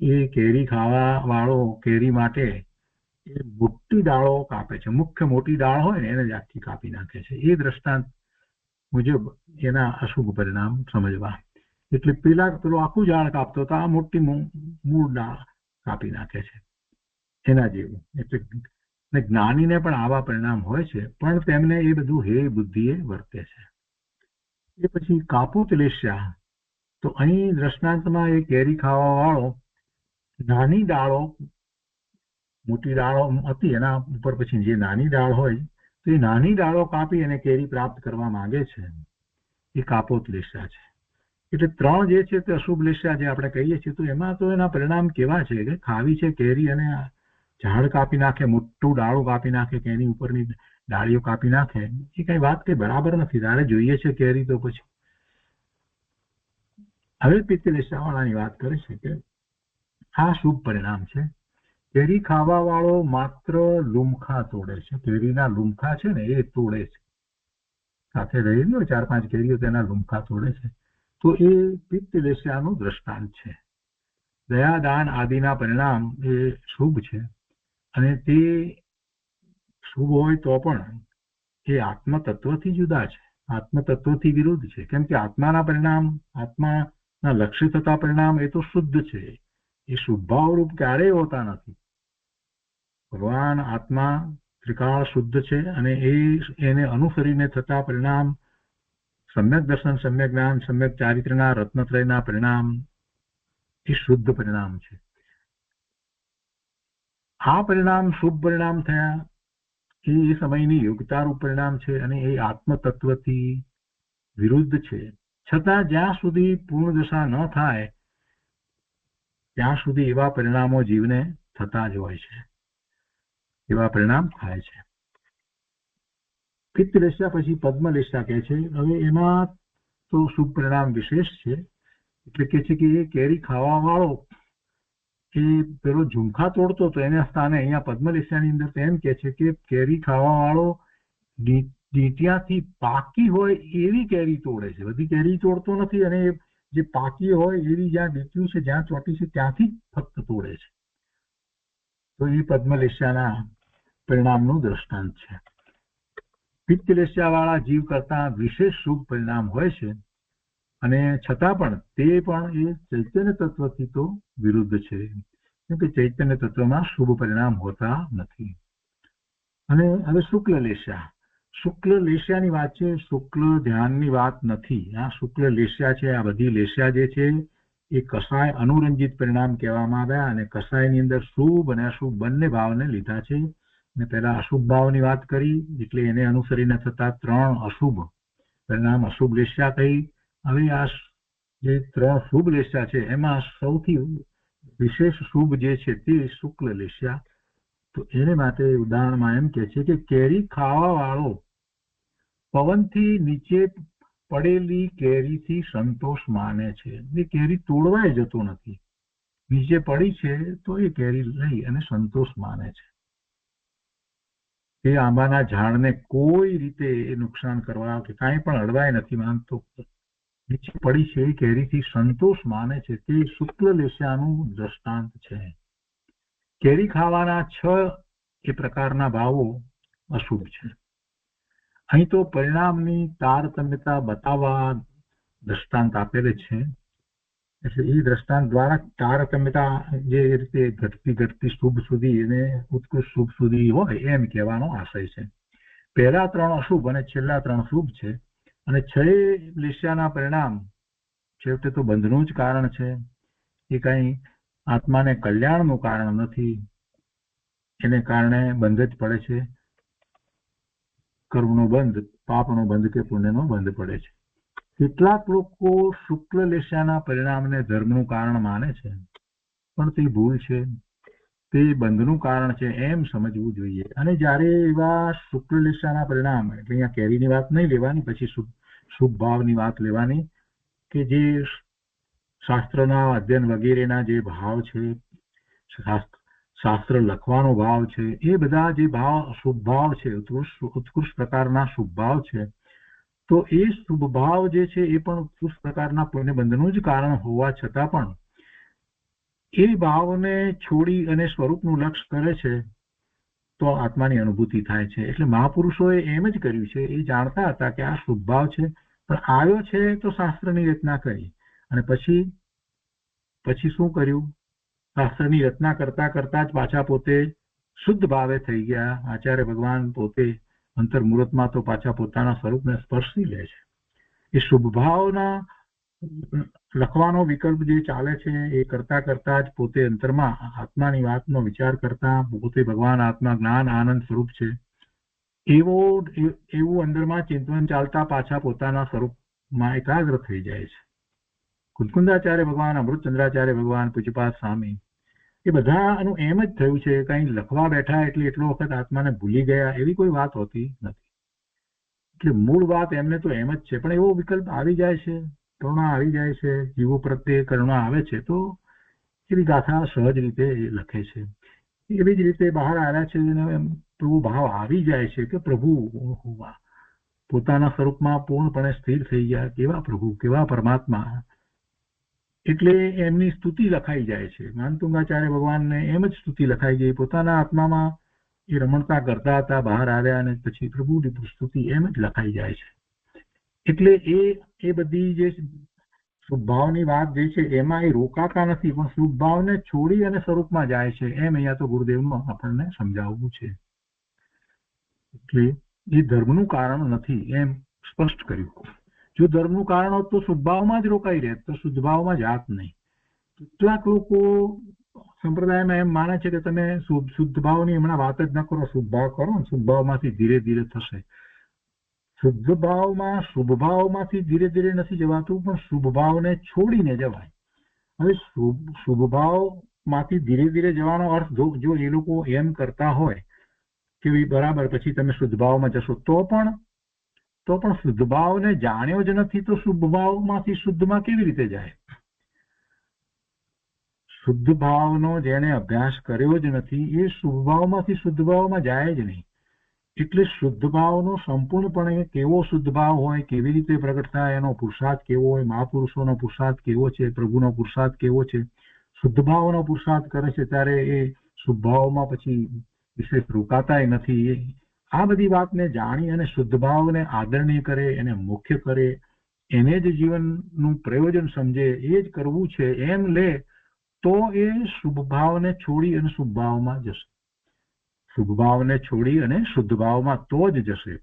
એ કેરી ખાવા વાળો કેરી માટે એ મોટી ડાળો કાપે છે. મુખ્ય મોટી ડાળ હોય ને એને જ આખી કાપી નાખે છે. એ દ્રષ્ટાંત મુજબ એના અશુભ પરિણામ સમજવા. એટલે પેલો આખું ઝાડ કાપતો તો આ મોટી મૂળ ડાળ કાપી નાખે છે એના જેવું. એટલે જ્ઞાનીને પણ આવા પરિણામ હોય છે, પણ તેમને એ બધું હે બુદ્ધિએ વર્તે છે. એ પછી કાપૂત લેસ્યા, તો અહીં દ્રષ્ટાંતમાં એ કેરી ખાવા વાળો નાની ડાળો, મોટી ડાળો હતી એના ઉપર પછી જે નાની ડાળ હોય તો એ નાની ડાળો કાપી અને કેરી પ્રાપ્ત કરવા માંગે છે, એ કાપોત લેસ્યા છે. એટલે ત્રણ જે છે તે અશુભ લેસ્યા જે આપણે કહીએ છીએ, તો એમાં તો એના પરિણામ કેવા છે કે ખાવી છે કેરી અને ઝાડ કાપી નાખે, મોટું ડાળું કાપી નાખે, કેરી ઉપરની ડાળીઓ કાપી નાખે, એ કઈ વાત કઈ બરાબર નથી. તારે જોઈએ છે કેરી તો પછી. હવે પિત્ત લેસ્યા વાળાની વાત કરે છે કે આ શુભ પરિણામ છે. કેરી ખાવા વાળો માત્ર લુમખા તોડે છે. કેરીના લુમખા છે ને એ તોડે છે. સાથે રહેલી હોય 4-5 કેરીઓ તેના લુમખા તોડે છે. તો એ પિત્ત લેસ્યાનું દ્રષ્ટાંત છે. દયાદાન આદિના પરિણામ એ શુભ છે, અને તે શુભ હોય તો પણ એ આત્મતત્વથી જુદા છે, આત્મતત્વથી વિરુદ્ધ છે. કેમ કે આત્માના પરિણામ, આત્માના લક્ષ્ય થતા પરિણામ એ તો શુદ્ધ છે. એ શુભાવરૂપ ક્યારેય હોતા નથી. ભગવાન આત્મા ત્રિકાળ શુદ્ધ છે, અને એને અનુસરીને થતા પરિણામ સમ્યક દર્શન, સમ્યક જ્ઞાન, સમ્યક ચારિત્રના, રત્નત્રયના પરિણામ એ શુદ્ધ પરિણામ છે. આ પરિણામ શુભ પરિણામ થયા એ સમયની યોગ્યતારૂપ પરિણામ છે, અને એ આત્મતત્વથી વિરુદ્ધ છે. છતાં જ્યાં સુધી પૂર્ણ દશા ન થાય ત્યાં સુધી એવા પરિણામો જીવને થતા જ હોય છે. એવા પરિણામ થાય છે. પિત્ત લેસ્યા પછી પદ્મ લેસ્યા કહે છે. હવે એમાં તો શુભ પરિણામ વિશેષ છે. એટલે કે છે કે એ કેરી ખાવા વાળો એ પેલો ઝુમખા તોડતો તો એના સ્થાને અહીંયા પદ્મ લેસ્યાની અંદર એમ કે છે કે કેરી ખાવા વાળો ડીંટિયાથી પાકી હોય એવી કેરી તોડે છે. બધી કેરી તોડતો નથી, અને જે પાકી હોય એવી જ્યાં ડીંટ્યું છે, જ્યાં ચોટી છે ત્યાંથી ફક્ત તોડે છે. તો એ પદ્મ લેસ્યાના પરિણામનું દ્રષ્ટાંત છે. પિત્ત લેસ્યા વાળા જીવ કરતા વિશેષ શુભ પરિણામ હોય છે, અને છતાં પણ તે પણ એ ચૈતન્ય તત્વથી તો વિરુદ્ધ છે. કેમ કે ચૈતન્ય તત્વમાં શુભ પરિણામ હોતા નથી. અને હવે શુક્લ લેસ્યા, શુક્લ લેસ્યાની વાત છે, શુક્લ ધ્યાનની વાત નથી. આ શુક્લ લેસ્યા છે. આ બધી લેસ્યા જે છે એ કસાય અનુરંજિત પરિણામ કહેવામાં આવ્યા, અને કસાયની અંદર શુભ અને અશુભ બંને ભાવને લીધા છે. અને પહેલા અશુભ ભાવની વાત કરી, એટલે એને અનુસરીને થતા 3 અશુભ પરિણામ અશુભ લેસ્યા કહી. હવે આ જે 3 શુભ લેસ્યા છે એમાં સૌથી વિશેષ શુભ જે છે તે શુક્લ લેસ્યા. તો એને માટે ઉદાહરણમાં એમ કે છે કે કેરી ખાવા વાળો પવનથી નીચે પડેલી કેરીથી સંતોષ માને છે. એ કેરી તોડવાય જતો નથી, નીચે પડી છે તો એ કેરી લઈ અને સંતોષ માને છે. એ આંબાના ઝાડને કોઈ રીતે નુકસાન કરવા કે કાંઈ પણ અડવાય નથી માનતો, નીચે પડી છે એ કેરીથી સંતોષ માને છે. તે શુક્લ લેસ્યાનું દ્રષ્ટાંત છે. કેરી ખાવાના 6 એ પ્રકારના ભાવો અશુભ છે. અહીં તો પરિણામની તારતમ્યતા બતાવવા દ્રષ્ટાંત આપેલ છે. એટલે એ દ્રષ્ટાંત દ્વારા તારતમ્યતા જે રીતે ઘટતી શુભ સુધી અને ઉત્કૃષ્ટ શુભ સુધી હોય એમ કહેવાનો આશય છે. પહેલા 3 અશુભ અને છેલ્લા 3 શુભ છે. અને 6 લેસ્યાના પરિણામ છેવટે તો બંધનું જ કારણ છે. એ કઈ આત્માને કલ્યાણનું કારણ નથી. એને કારણે બંધ જ પડે છે. કર્મનો બંધ, પાપનો બંધ કે પુણ્યનો બંધ પડે છે. કેટલાક લોકો શુક્લ લેસ્યાના પરિણામને ધર્મનું કારણ માને છે, પણ તે ભૂલ છે. તે બંધનું કારણ છે એમ સમજવું જોઈએ. અને જ્યારે એવા શુક્લ લેસ્યાના પરિણામ, એટલે અહીંયા કેરીની વાત નહીં લેવાની, પછી શુભ ભાવની વાત લેવાની, કે જે શાસ્ત્રના અધ્યયન વગેરેના જે ભાવ છે, શાસ્ત્ર લખવાનો ભાવ છે, એ બધા જે ભાવ શુભ ભાવ છે, ઉત્કૃષ્ટ પ્રકારના શુભ ભાવ છે, તો એ શુભ ભાવ જે છે એ પણ ઉત્કૃષ્ટ પ્રકારના પુણ્ય બંધનું જ કારણ હોવા છતાં પણ એ ભાવને છોડી અને સ્વરૂપનું લક્ષ કરે છે તો આત્માની અનુભૂતિ થાય છે. એટલે મહાપુરુષોએ એમ જ કર્યું છે. એ જાણતા હતા કે આ શુભ ભાવ છે, પણ આવ્યો છે તો શાસ્ત્રની રચના કરી. અને પછી શું કર્યું? શાસ્ત્રની રચના કરતા કરતા જ પાછા પોતે શુદ્ધ ભાવે થઈ ગયા. આચાર્ય ભગવાન પોતે અંતર્મુહૂર્તમાં તો પાછા પોતાના સ્વરૂપને સ્પર્શી લે છે. એ શુભ ભાવના લખવાનો વિકલ્પ જે ચાલે છે એ કરતા કરતા જ પોતે અંતરમાં આત્માની વાતનો વિચાર કરતા, પોતે ભગવાન આત્મા જ્ઞાન આનંદ સ્વરૂપ છે એવું અંદરમાં ચિંતન ચાલતા પાછા પોતાના સ્વરૂપમાં એકાગ્ર થઈ જાય છે. કુંદકુંદાચાર્ય ભગવાન, અમૃતચંદ્રાચાર્ય ભગવાન, પૂજ્યપાદ સ્વામી, એ બધાનું એમ જ થયું છે. કંઈ લખવા બેઠા એટલે એટલો વખત આત્માને ભૂલી ગયા એવી કોઈ વાત હોતી નથી. એટલે મૂળ વાત એમને તો એમ જ છે, પણ એવો વિકલ્પ આવી જાય છે, કરુણા આવી જાય છે, જીવો પ્રત્યે કરુણા આવે છે, તો એવી ગાથા સહજ રીતે લખે છે. એવી જ રીતે બહાર આવ્યા છે પ્રભુ ભાવ આવી જાય છે કે પ્રભુ પોતાના સ્વરૂપમાં પૂર્ણપણે સ્થિર થઈ ગયા. કેવા પ્રભુ, કેવા પરમાત્મા! એટલે એમની સ્તુતિ લખાઈ જાય છે. માનતુંગાચાર્ય ભગવાનને એમ જ સ્તુતિ લખાઈ ગઈ. પોતાના આત્મામાં એ રમણતા કરતા હતા, બહાર આવ્યા અને પછી પ્રભુની સ્તુતિ એમ જ લખાઈ જાય છે. એટલે એ બધી જે શુભભાવની વાત જે છે એમાં એ રોકાતા નથી, પણ શુભભાવને છોડી અને સ્વરૂપમાં જાય છે. એમ અહીંયા તો ગુરુદેવનું આપણને સમજાવવું છે. એટલે એ ધર્મનું કારણ નથી એમ સ્પષ્ટ કર્યું. જો ધર્મનું કારણ હોત તો શુભભાવમાં જ રોકાઈ રહે, તો શુદ્ધભાવમાં જાત નહીં. કેટલાક લોકો સંપ્રદાયમાં એમ માને છે કે તમે શુદ્ધ ભાવની હમણાં વાત જ ન કરો, શુભ ભાવ કરો ને શુભ ભાવમાંથી ધીરે ધીરે થશે. શુદ્ધ ભાવમાં શુભ ભાવમાંથી ધીરે ધીરે નથી જવાતું, પણ શુભ ભાવને છોડીને જવાય. હવે શુભ ભાવમાંથી ધીરે ધીરે જવાનો અર્થ જો એ લોકો એમ કરતા હોય કે બરાબર પછી તમે શુદ્ધ ભાવમાં જશો, તો પણ શુદ્ધ ભાવને જાણ્યો જ નથી તો શુભ ભાવમાંથી શુદ્ધમાં કેવી રીતે જાય? શુદ્ધ ભાવનો જેને અભ્યાસ કર્યો જ નથી એ શુભ ભાવમાંથી શુદ્ધ ભાવમાં જાય જ નહીં. એટલે શુદ્ધ ભાવનો સંપૂર્ણપણે કેવો શુદ્ધ ભાવ હોય, કેવી રીતે પ્રગટ થાય, એનો પુરુષાર્થ કેવો હોય, મહાપુરુષોનો પુરુષાર્થ કેવો છે, પ્રભુનો પુરુષાર્થ કેવો છે, શુદ્ધ ભાવનો પુરુષાર્થ કરે છે ત્યારે એ શુભ ભાવમાં પછી વિશેષ રોકાતાય નથી. આ બધી વાતને જાણી અને શુદ્ધ ભાવને આદરણીય કરે, એને મુખ્ય કરે, એને જ જીવનનું પ્રયોજન સમજે, એ જ કરવું છે એમ લે તો એ શુભ ભાવને છોડી અને શુભ ભાવમાં જશે. શુભ ભાવને છોડી અને શુદ્ધ ભાવમાં તો જ જશે.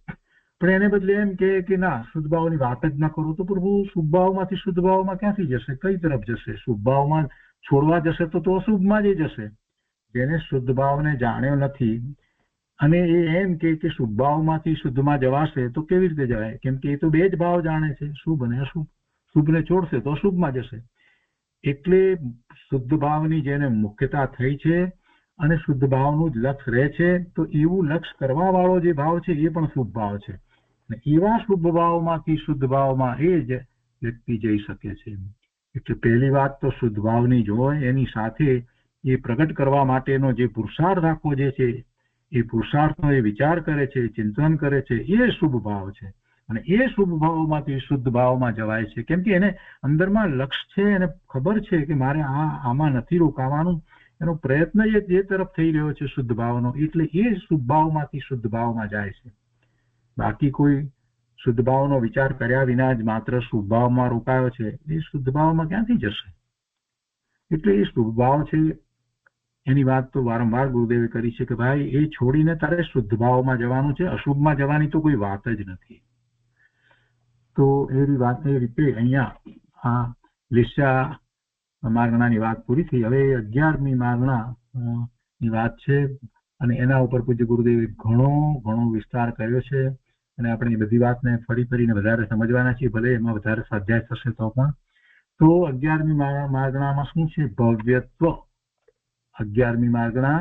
પણ એને બદલે એમ કે ના, શુદ્ધ ભાવની વાત જ ના કરો, તો પ્રભુ શુભ ભાવમાંથી શુદ્ધ ભાવમાં ક્યાંથી જશે? કઈ તરફ જશે? શુભ ભાવમાં છોડવા જશે તો અશુભમાં જ જશે. જેને શુદ્ધ ભાવને જાણ્યો નથી અને એ એમ કે શુભ ભાવમાંથી શુદ્ધમાં જવાશે, તો કેવી રીતે જવાય? કેમ કે એ તો બે જ ભાવ જાણે છે, શુભ અને અશુભ. શુભને છોડશે તો અશુભમાં જશે. એટલે શુદ્ધ ભાવની જેને મુખ્યતા થઈ છે અને શુદ્ધ ભાવનું જ લક્ષ રહે છે, તો એવું લક્ષ કરવા વાળો જે ભાવ છે એ પણ શુભ ભાવ છે. એવા શુભ ભાવમાંથી શુદ્ધ ભાવમાં એ જ વ્યક્તિ જઈ શકે છે. એટલે પહેલી વાત તો શુદ્ધ ભાવની જ હોય, એની સાથે એ પ્રગટ કરવા માટેનો જે પુરુષાર્થ આખો જે છે, એ પુરુષાર્થનો એ વિચાર કરે છે, ચિંતન કરે છે, એ શુભ ભાવ છે. અને એ શુભ ભાવમાંથી શુદ્ધ ભાવમાં જવાય છે. કેમ કે એને અંદરમાં લક્ષ્ય છે, એને ખબર છે કે મારે આમાં નથી રોકાવાનું, એનો પ્રયત્ન એ તરફ થઈ રહ્યો છે શુદ્ધ ભાવનો, એટલે એ શુભ ભાવમાંથી શુદ્ધ ભાવમાં જાય છે. બાકી કોઈ શુદ્ધ ભાવનો વિચાર કર્યા વિના જ માત્ર શુભ ભાવમાં રોકાયો છે, એ શુદ્ધ ભાવમાં ક્યાંથી જશે? એટલે એ શુભ ભાવ છે એની વાત તો વારંવાર ગુરુદેવે કરી છે કે ભાઈ એ છોડીને તારે શુદ્ધ ભાવમાં જવાનું છે, અશુભમાં જવાની તો કોઈ વાત જ નથી. તો એ રીતે અહીંયા આ લિસ્યા માર્ગણાની વાત પૂરી થઈ. હવે 11મી માર્ગણાની વાત છે અને એના ઉપર પૂજ્ય ગુરુદેવે ઘણો વિસ્તાર કર્યો છે અને આપણે એ બધી વાતને ફરીને વધારે સમજવાના છીએ, ભલે એમાં વધારે સ્વાધ્યાય થશે તો પણ. તો 11મી માર્ગણામાં શું છે? ભવ્યત્વ. 11મી માર્ગણા,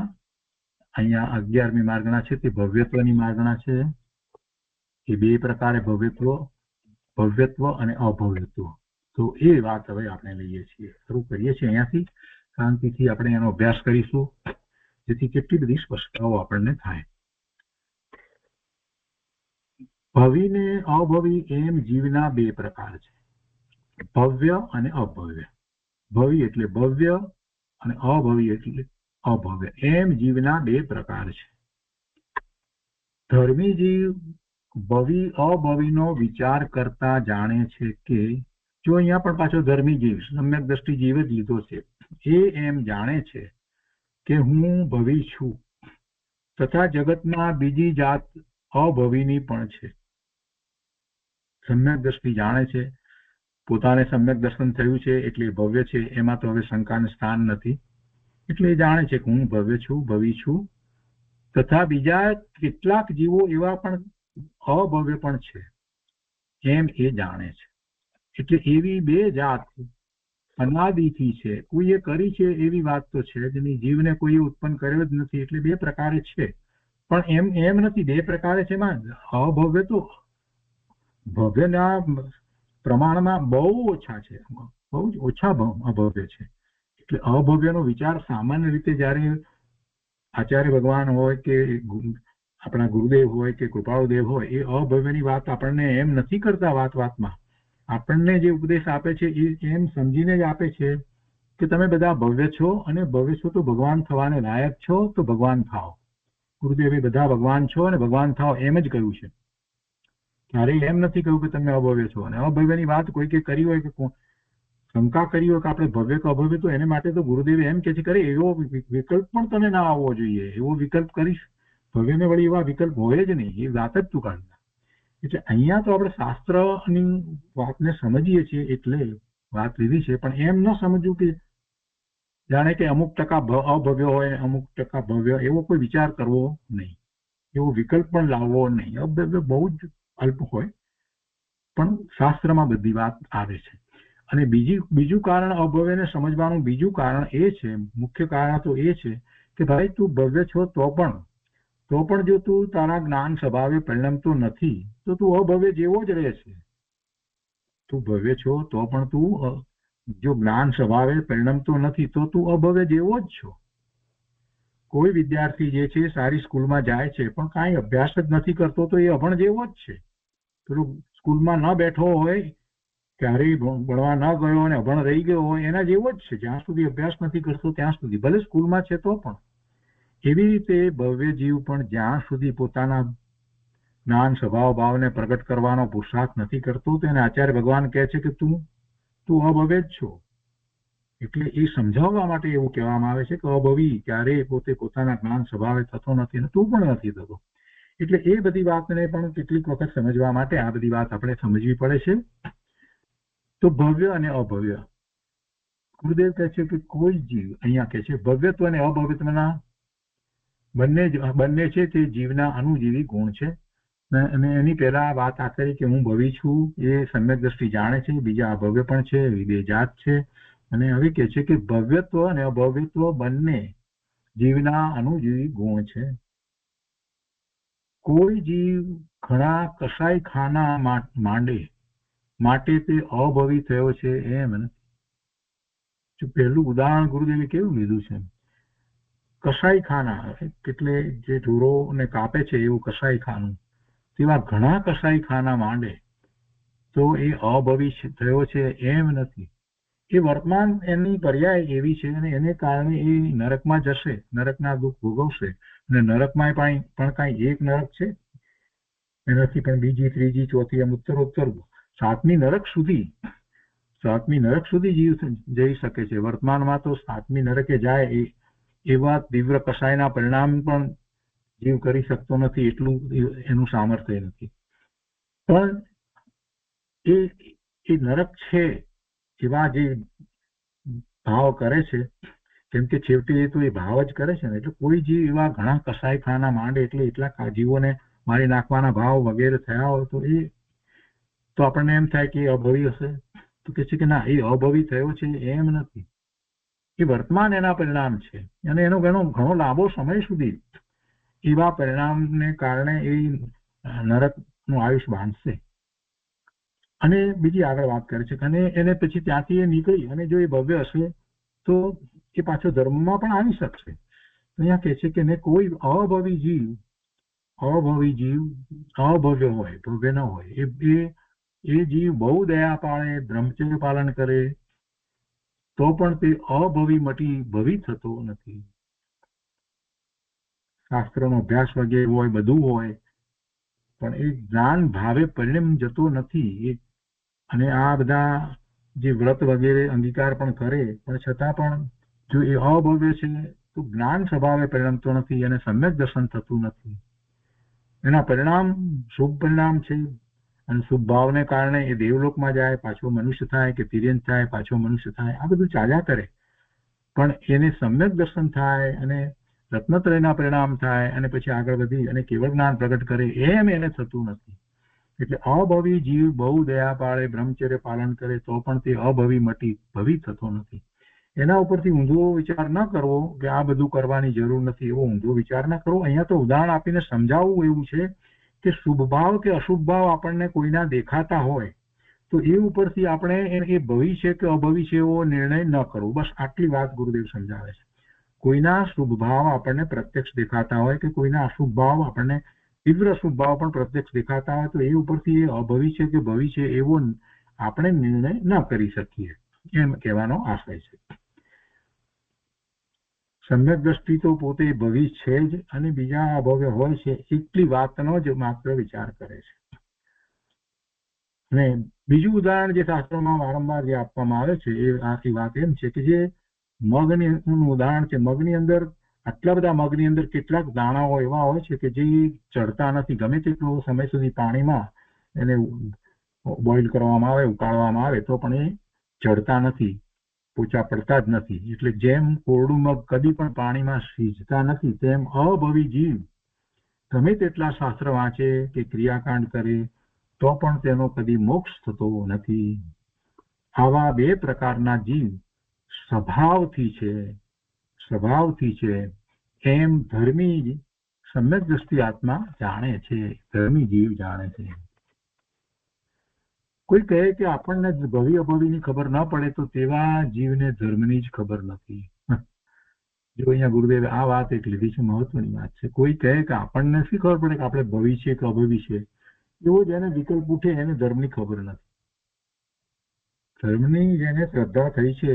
અહીંયા 11મી માર્ગણા છે તે ભવ્યત્વની માર્ગણા છે. એ બે પ્રકારે ભવ્યત્વ અને અભવ્યત્વ. તો એ વાત હવે આપણે લઈએ છીએ, શરૂ કરીએ છીએ અહીંયાથી. શાંતિથી આપણે એનો અભ્યાસ કરીશું, જેથી કેટલી બધી સ્પષ્ટતાઓ આપણને થાય. ભવી ને અભવી એમ જીવના બે પ્રકાર છે, ભવ્ય અને અભવ્ય. ભવી એટલે ભવ્ય અને અભવી એટલે અભવ્ય. એમ જીવના બે પ્રકાર છે. ધર્મી જીવ ભવી અભવીનો વિચાર કરતા જાણે છે કે, જો અહીંયા પણ પાછો ધર્મી જીવ, સમ્યક દ્રષ્ટિ જીવ જ લીધો છે, એ એમ જાણે છે કે હું ભવી છું, તથા જગતમાં બીજી જાત અભવીની પણ છે. સમ્યક દ્રષ્ટિ જાણે છે, પોતાને સમ્યક દર્શન થયું છે એટલે ભવ્ય છે, એમાં તો હવે શંકાને સ્થાન નથી. એટલે એ જાણે છે કે હું ભવ્ય છું, ભવી છું, તથા બીજા કેટલાક જીવો એવા પણ અભવ્ય પણ છે, એમ એ જાણે છે. એટલે એવી બે જાત અનાદિથી છે, કોઈએ કરી છે એવી વાત તો છે જ નહીં. જીવને કોઈ ઉત્પન્ન કર્યો જ નથી, એટલે બે પ્રકારે છે. પણ એમ નથી, બે પ્રકારે છે એમાં અભવ્ય તો ભવ્યના પ્રમાણમાં બહુ ઓછા છે, બહુ જ ઓછા અભવ્ય છે. એટલે અભવ્યનો વિચાર સામાન્ય રીતે જ્યારે આચાર્ય ભગવાન હોય કે આપણા ગુરુદેવ હોય કે કૃપાળુદેવ હોય, એ અભવ્યની વાત આપણને એમ નથી કરતા. વાતમાં આપણને જે ઉપદેશ આપે છે એ એમ સમજીને જ આપે છે કે તમે બધા ભવ્ય છો, અને ભવ્ય છો તો ભગવાન થવાને લાયક છો, તો ભગવાન થાઓ. ગુરુદેવે બધા ભગવાન છો અને ભગવાન થાઓ એમ જ કહ્યું છે. ક્યારેય એમ નથી કહ્યું કે તમે અભવ્ય છો. અને અભવ્યની વાત કોઈ કે કરી હોય કે શંકા કરી હોય કે આપણે ભવ્ય કે અભવ્ય, તો એને માટે તો ગુરુદેવે એમ કે છે કરે એવો વિકલ્પ પણ તને ના આવવો જોઈએ. એવો વિકલ્પ કરીશ, ભવ્યને વળી એવા વિકલ્પ હોય જ નહીં, એ વાત જ તું કાઢના. એટલે અહીંયા તો આપણે શાસ્ત્રની વાતને સમજીએ છીએ એટલે વાત લીધી છે, પણ એમ ન સમજવું કે જાણે કે અમુક ટકા અભવ્ય હોય અમુક ટકા ભવ્ય, એવો કોઈ વિચાર કરવો નહીં, એવો વિકલ્પ પણ લાવવો નહીં. અભવ્ય બહુ જ અલ્પ હોય, પણ શાસ્ત્રમાં બધી વાત આવે છે. અને બીજું કારણ અભવ્યને સમજવાનું બીજું કારણ એ છે, મુખ્ય કારણ તો એ છે કે ભાઈ તું ભવ્ય છો તો પણ જો તું તારા જ્ઞાન સ્વભાવે પરિણમતો નથી, તો તું અભવ્ય જેવો જ રહે છે. તું ભવ્ય છો તો પણ તું જો જ્ઞાન સ્વભાવે પરિણમતો નથી, તો તું અભવ્ય જેવો જ છો. કોઈ વિદ્યાર્થી જે છે સારી સ્કૂલમાં જાય છે પણ કાંઈ અભ્યાસ જ નથી કરતો, તો એ અભણ જેવો જ છે. પેલો સ્કૂલમાં ન બેઠો હોય, ક્યારેય ભણવા ન ગયો અને અભણ રહી ગયો હોય, એના જેવો જ છે. જ્યાં સુધી અભ્યાસ નથી કરતો ત્યાં સુધી, ભલે સ્કૂલમાં છે તો પણ. એવી રીતે ભવ્ય જીવ પણ જ્યાં સુધી પોતાના જ્ઞાન સ્વભાવ ભાવને પ્રગટ કરવાનો પુરુષાર્થ નથી કરતો, તો એને આચાર્ય ભગવાન કહે છે કે તું અભવ્ય જ છો. એટલે એ સમજાવવા માટે એવું કહેવામાં આવે છે કે અભવી ક્યારેય પોતે પોતાના જ્ઞાન સ્વભાવે થતો નથી અને તું પણ નથી થતો. એટલે એ બધી વાતને પણ કેટલીક વખત સમજવા માટે આ બધી વાત આપણે સમજવી પડે છે. તો ભવ્ય અને અભવ્ય, ગુરુદેવ કહે છે કે કોઈ જીવ, અહીંયા કહે છે ભવ્યત્વ અને અભવ્યત્વના બંને છે તે જીવના અનુજીવી ગુણ છે. અને એની પહેલા વાત આ કરી કે હું ભવી છું, એ સમ્યક દ્રષ્ટિ જાણે છે. બીજા અભવ્ય પણ છે, એ બે જાત છે. અને હવે કહે છે કે ભવ્યત્વ અને અભવ્યત્વ બંને જીવના અનુજીવી ગુણ છે. કોઈ જીવ ઘણા કસાઈ ખાના માંડે માટે તે અભવી થયો છે એમ નથી. પહેલું ઉદાહરણ ગુરુદેવે કેવું લીધું છે, કસાઈ ખાના એટલે જે ઢોરોને કાપે છે એવું કસાઈ ખાનું, તેવા ઘણા કસાઈ ખાના માંડે તો એ અભવી થયો છે એમ નથી. એ વર્તમાન એની પર્યાય એવી છે અને એને કારણે એ નરકમાં જશે, નરકના દુઃખ ભોગવશે. અને નરકમાં પણ કાંઈ એક નરક છે એનાથી પણ બીજી, ત્રીજી, ચોથી, એમ ઉત્તરોત્તર સાતમી નરક સુધી જીવ જઈ શકે છે. વર્તમાનમાં તો સાતમી નરકે જાય એવા તીવ્ર કસાયના પરિણામ પણ જીવ કરી શકતો નથી, એટલું એનું સામર્થ્ય નથી. પણ એ નરક છે એવા જે ભાવ કરે છે, કેમ કે છેવટે એ તો એ ભાવ જ કરે છે ને. એટલે કોઈ જીવ એવા ઘણા કસાઈ ખાના માંડે એટલે એટલા જીવોને મારી નાખવાના ભાવ વગેરે થયા હોય તો આપણને એમ થાય કે એ અભવી હશે. તો કે છે કે ના, એ અભવી થયો છે એમ નથી. એ વર્તમાન એના પરિણામ છે અને એનો ઘણો લાંબો સમય સુધી એવા પરિણામને કારણે એ નરકનું આયુષ્ય બાંધશે. અને બીજી આગળ વાત કરે છે અને એને પછી ત્યાંથી એ નીકળી અને જો એ ભવ્ય હશે તો એ પાછો ધર્મમાં પણ આવી શકશે. અહીંયા કહે છે કે કોઈ અભવી જીવ અભવ્ય હોય, ભવ્ય ન હોય, એ જીવ બહુ દયા પાળે, બ્રહ્મચર્ય પાલન કરે તો પણ તે અભવી મટી ભવી થતો નથી. શાસ્ત્રનો અભ્યાસ વગેરે હોય, બધું હોય, પણ એ જ્ઞાન ભાવે પરિણમ જતો નથી. અને આ બધા જે વ્રત વગેરે અંગીકાર પણ કરે પણ છતાં પણ જો એ અભવ્ય છે તો જ્ઞાન સ્વભાવે પરિણમતો નથી અને સમ્યક દર્શન થતું નથી. એના પરિણામ શુભ પરિણામ છે અને શુભ ભાવને કારણે એ દેવલોકમાં જાય, પાછો મનુષ્ય થાય કે તિર્યંત થાય, પાછો મનુષ્ય થાય, આ બધું ચાલ્યા કરે. પણ એને સમ્યક દર્શન થાય અને રત્નત્રયના પરિણામ થાય અને પછી આગળ વધી અને કેવળ જ્ઞાન પ્રગટ કરે એમ એને થતું નથી. એટલે અભવી જીવ બહુ દયા પાળે, બ્રહ્મચર્ય પાલન કરે તો પણ તે અભવી મટી ભવી થતો નથી. એના ઉપરથી ઊંધો વિચાર ન કરવો કે આ બધું કરવાની જરૂર નથી, એવો ઊંધો વિચાર ન કરવો. અહીંયા તો ઉદાહરણ આપીને સમજાવવું એવું છે કે શુભ ભાવ કે અશુભ ભાવ આપણને કોઈના દેખાતા હોય તો એ ઉપરથી આપણે એ ભવી છે કે અભવી છે એવો નિર્ણય ન કરવો. બસ આટલી વાત ગુરુદેવ સમજાવે છે. કોઈના શુભ ભાવ આપણને પ્રત્યક્ષ દેખાતા હોય કે કોઈના અશુભ ભાવ આપણને તીવ્ર શુભ ભાવ પણ પ્રત્યક્ષ દેખાતા હોય તો એ ઉપરથી એ અભવી છે કે ભવી છે એવો આપણે નિર્ણય ન કરી શકીએ, એમ કહેવાનો આશય છે. સમ્યક દ્રષ્ટિ તો પોતે ભવી છે જ અને બીજા અભવ્ય હોય છે એટલી વાતનો જ માત્ર વિચાર કરે છે. અને બીજું ઉદાહરણ જે શાસ્ત્રોમાં વારંવાર જે આપવામાં આવે છે એ આખી વાત એમ છે કે જે મગનું ઉદાહરણ છે. મગની અંદર આટલા બધા મગની અંદર કેટલાક દાણાઓ એવા હોય છે કે જે ચડતા નથી. ગમે તેટલો સમય સુધી પાણીમાં એને બોઇલ કરવામાં આવે, ઉકાળવામાં આવે તો પણ એ ચડતા નથી, પોચા પડતા જ નથી. એટલે જેમ કોરડું મગ કદી પણ પાણીમાં સિંચતા નથી તેમ અભવી જીવ ગમે તેટલા શાસ્ત્ર વાંચે કે ક્રિયાકાંડ કરે તો પણ તેનો કદી મોક્ષ થતો નથી. આવા બે પ્રકારના જીવ સ્વભાવથી છે એમ ધર્મી સમ્યક દ્રષ્ટિ આત્મા જાણે છે, ધર્મી જીવ જાણે છે. કોઈ કહે કે આપણને ભવિ અભવિની ખબર ન પડે તો તેવા જીવને ધર્મની જ ખબર નથી. જો અહીંયા ગુરુદેવે આ વાત એક લીધી છે, મહત્વની વાત છે. કોઈ કહે કે આપણને શી ખબર પડે કે આપણે ભવિ છે કે અભવિ છે, એવો જેને વિકલ્પ ઉઠે એને ધર્મની ખબર નથી. ધર્મની જેને શ્રદ્ધા થઈ છે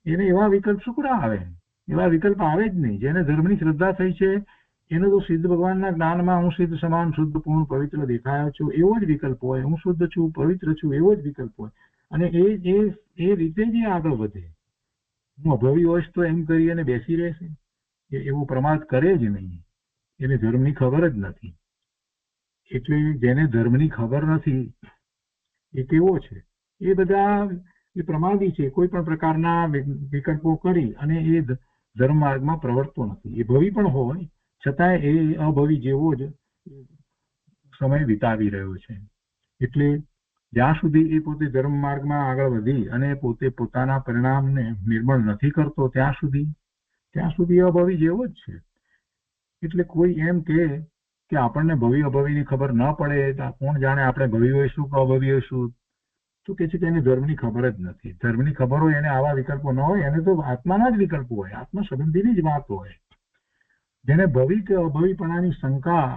એને એવા વિકલ્પ શું આવે? એવા વિકલ્પ આવે જ નહીં. જેને ધર્મની શ્રદ્ધા થઈ છે એનો તો સિદ્ધ ભગવાનના જ્ઞાનમાં હું સિદ્ધ સમાન શુદ્ધ પૂર્ણ પવિત્ર દેખાયો છું એવો જ વિકલ્પ હોય, હું શુદ્ધ છું, પવિત્ર છું એવો જ વિકલ્પ હોય અને એ રીતે જ આગળ વધે. હું અભવી હોઈશ તો એમ કરી અને બેસી રહેશે, એવો પ્રમાદ કરે જ નહીં. એને ધર્મની ખબર જ નથી. એટલે જેને ધર્મની ખબર નથી એ કેવો છે? એ બધા એ પ્રમાદી છે. કોઈ પણ પ્રકારના વિકલ્પો કરી અને એ ધર્મ માર્ગમાં પ્રવર્તતો નથી. એ ભવી પણ હોય છતાંય એ અભવી જેવો જ સમય વિતાવી રહ્યો છે. એટલે જ્યાં સુધી એ પોતે ધર્મ માર્ગમાં આગળ વધી અને પોતે પોતાના પરિણામને નિર્મળ નથી કરતો ત્યાં સુધી અભવી જેવો જ છે. એટલે કોઈ એમ કે આપણને ભવી અભવીની ખબર ન પડે, કોણ જાણે આપણે ભવી હોઈશું કે અભવી હોઈશું, તો કે છે કે એને ધર્મની ખબર જ નથી. ધર્મની ખબર હોય એને આવા વિકલ્પો ન હોય, એને તો આત્માના જ વિકલ્પો હોય, આત્મા સંબંધીની જ વાત હોય. જેને ભવી કે અભવીપણાની શંકા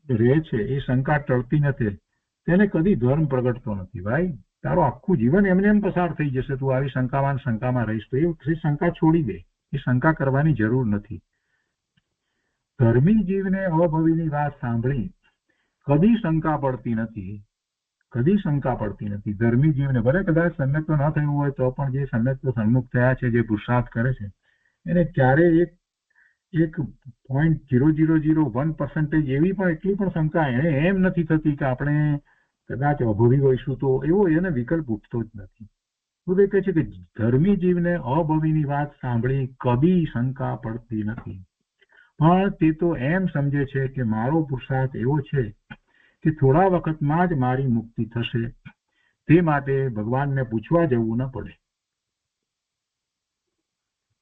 રહે છે, એ શંકા ટળતી નથી, તેને કદી ધર્મ પ્રગટતો નથી. ભાઈ, તારો આખું જીવન એમને એમ પસાર થઈ જશે તું આવી શંકામાં રહીશ તો. એ શંકા છોડી દે, એ શંકા કરવાની જરૂર નથી. ધર્મી જીવને અભવીની વાત સાંભળી કદી શંકા પડતી નથી. ધર્મી જીવને ભલે કદાચ સમ્યક તો ન થયું હોય તો પણ જે સમ્યક તો સન્મુખ થયા છે, જે પુરુષાર્થ કરે છે, એને ક્યારેય એક 0.0001% એવી પણ એટલી પણ શંકા એને એમ નથી થતી કે આપણે કદાચ અભવી હોઈશું તો. એવો એને વિકલ્પ ઉઠતો જ નથી. ઉદય કહે છે કે ધર્મી જીવને અભવીની વાત સાંભળી કદી શંકા પડતી નથી. પણ તે તો એમ સમજે છે કે મારો પુરુષાર્થ એવો છે કે થોડા વખતમાં જ મારી મુક્તિ થશે, તે માટે ભગવાનને પૂછવા જવું ન પડે.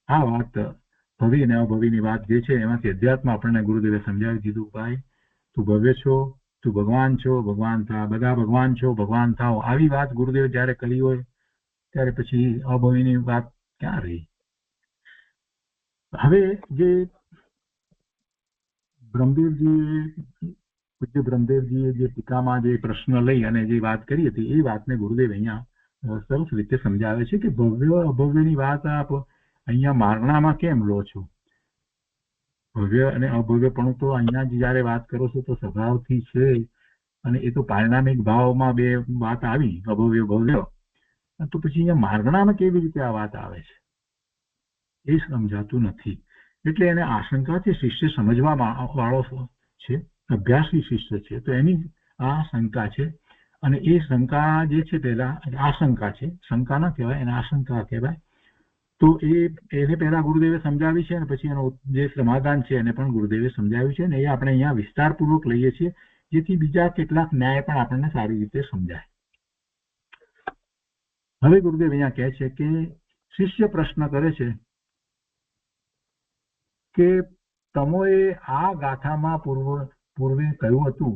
આ વાત ભવી અને અભવીની વાત જે છે એમાંથી અધ્યાત્મ આપણને ગુરુદેવે સમજાવી દીધું. ભાઈ, તું ભવ્ય છો, તું ભગવાન છો, ભગવાન થા, બધા ભગવાન છો, ભગવાન થાઓ. આવી વાત ગુરુદેવે જયારે કરી હોય ત્યારે પછી અભવીની વાત ક્યાં રહી? હવે જે પૂજ્ય બ્રહ્મદેવજીએ જે ટીકામાં જે પ્રશ્ન લઈ અને જે વાત કરી હતી એ વાતને ગુરુદેવ અહીંયા સરસ રીતે સમજાવે છે કે ભવ્ય અભવ્યની વાત આપ અહીંયા મારણામાં કેમ લો છો? ભવ્ય અને અભવ્યપણું તો અહીંયા જયારે વાત કરો છો તો સ્વભાવથી છે, અને એ તો પારિણામિક ભાવમાં બે વાત આવી, અભવ્ય ભવ્ય. તો પછી અહીંયા મારણામાં કેવી રીતે આ વાત આવે છે એ સમજાતું નથી. એટલે એને આશંકા છે, શિષ્ય સમજવા વાળો છે, અભ્યાસી શિષ્ય છે, તો એની આ શંકા છે. અને એ શંકા જે છે પેલા આશંકા છે, શંકા ના કહેવાય, એને આશંકા કહેવાય. તો એને પહેલા ગુરુદેવે સમજાવી છે અને પછી એનું જે સમાધાન છે એને પણ ગુરુદેવે સમજાવ્યું છે, અને એ આપણે અહીંયા વિસ્તારપૂર્વક લઈએ છીએ જેથી બીજા કેટલાક ન્યાય પણ આપણને સારી રીતે સમજાય. હવે ગુરુદેવ અહીંયા કહે છે કે શિષ્ય પ્રશ્ન કરે છે કે તમોએ આ ગાથામાં પૂર્વે કહ્યું હતું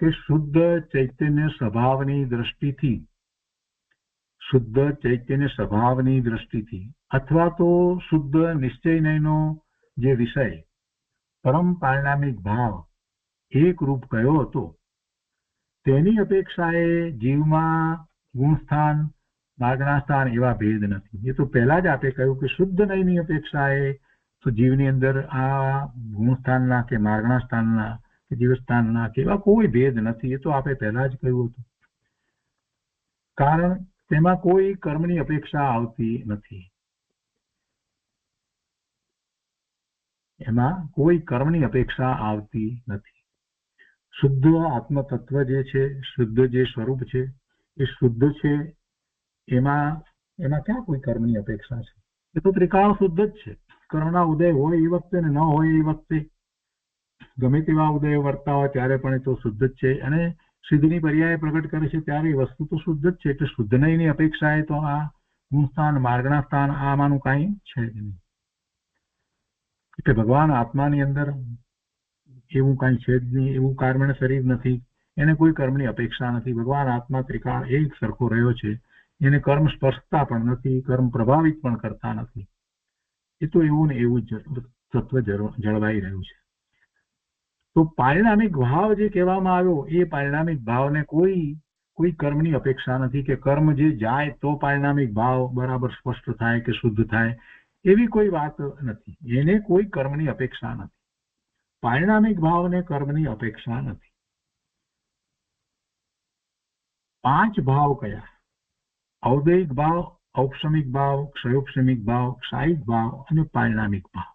કે શુદ્ધ ચૈતન્ય સ્વભાવની દ્રષ્ટિથી અથવા તો શુદ્ધ નિશ્ચયનો જે વિષય પરમ પારિણામિક ભાવ એક રૂપ કયો હતો, તેની અપેક્ષાએ જીવમાં ગુણસ્થાન માર્ગના સ્થાન એવા ભેદ નથી. એ તો પહેલા જ આપે કહ્યું કે શુદ્ધ નયની અપેક્ષાએ તો જીવની અંદર આ ગુણસ્થાનના કે માર્ગના સ્થાનના કે જીવસ્થાનના કે એવા કોઈ ભેદ નથી. એ તો આપે પહેલા જ કહ્યું હતું. કારણ તેમાં કોઈ કર્મની અપેક્ષા આવતી નથી. એમાં કોઈ કર્મની અપેક્ષા આવતી નથી. શુદ્ધ આત્મતત્વ જે છે, શુદ્ધ જે સ્વરૂપ છે એ શુદ્ધ છે. એમાં ક્યાં કોઈ કર્મની અપેક્ષા છે? એ તો ત્રિકાળ શુદ્ધ જ છે. કર્મના ઉદય હોય એ વખતે ને ન હોય એ વખતે ગમે તેવા ઉદય વર્તા હોય ત્યારે પણ એ તો શુદ્ધ જ છે. અને સિદ્ધની પર્યાય પ્રગટ કરે છે ત્યારે એ વસ્તુ તો શુદ્ધ જ છે. એટલે શુદ્ધ નયની અપેક્ષાએ તો આ ગુણસ્થાન માર્ગના સ્થાન આમાંનું કાંઈ છે જ નહીં. એટલે ભગવાન આત્માની અંદર એવું કાંઈ છે જ નહીં. એવું કર્મણ શરીર નથી, એને કોઈ કર્મની અપેક્ષા નથી. ભગવાન આત્મા ત્રિકાળ એક સરખો રહ્યો છે. એને કર્મ સ્પર્શતા પણ નથી, કર્મ પ્રભાવિત પણ કરતા નથી. એ તો એવું ને એવું જ તત્વ જળવાઈ રહ્યું છે. તો પારિણામિક ભાવ જે કહેવામાં આવ્યો એ પારિણામિક ભાવને કોઈ કર્મની અપેક્ષા નથી કે કર્મ જે જાય તો પારિણામિક ભાવ બરાબર સ્પષ્ટ થાય કે શુદ્ધ થાય, એવી કોઈ વાત નથી. એને કોઈ કર્મની અપેક્ષા નથી. પારિણામિક ભાવને કર્મની અપેક્ષા નથી. 5 ભાવ કયા? ઔદૈહિક ભાવ, ઔપસમિક ભાવ, ક્ષયોપસમિક ભાવ, ક્ષાયિક ભાવ અને પારિણામિક ભાવ.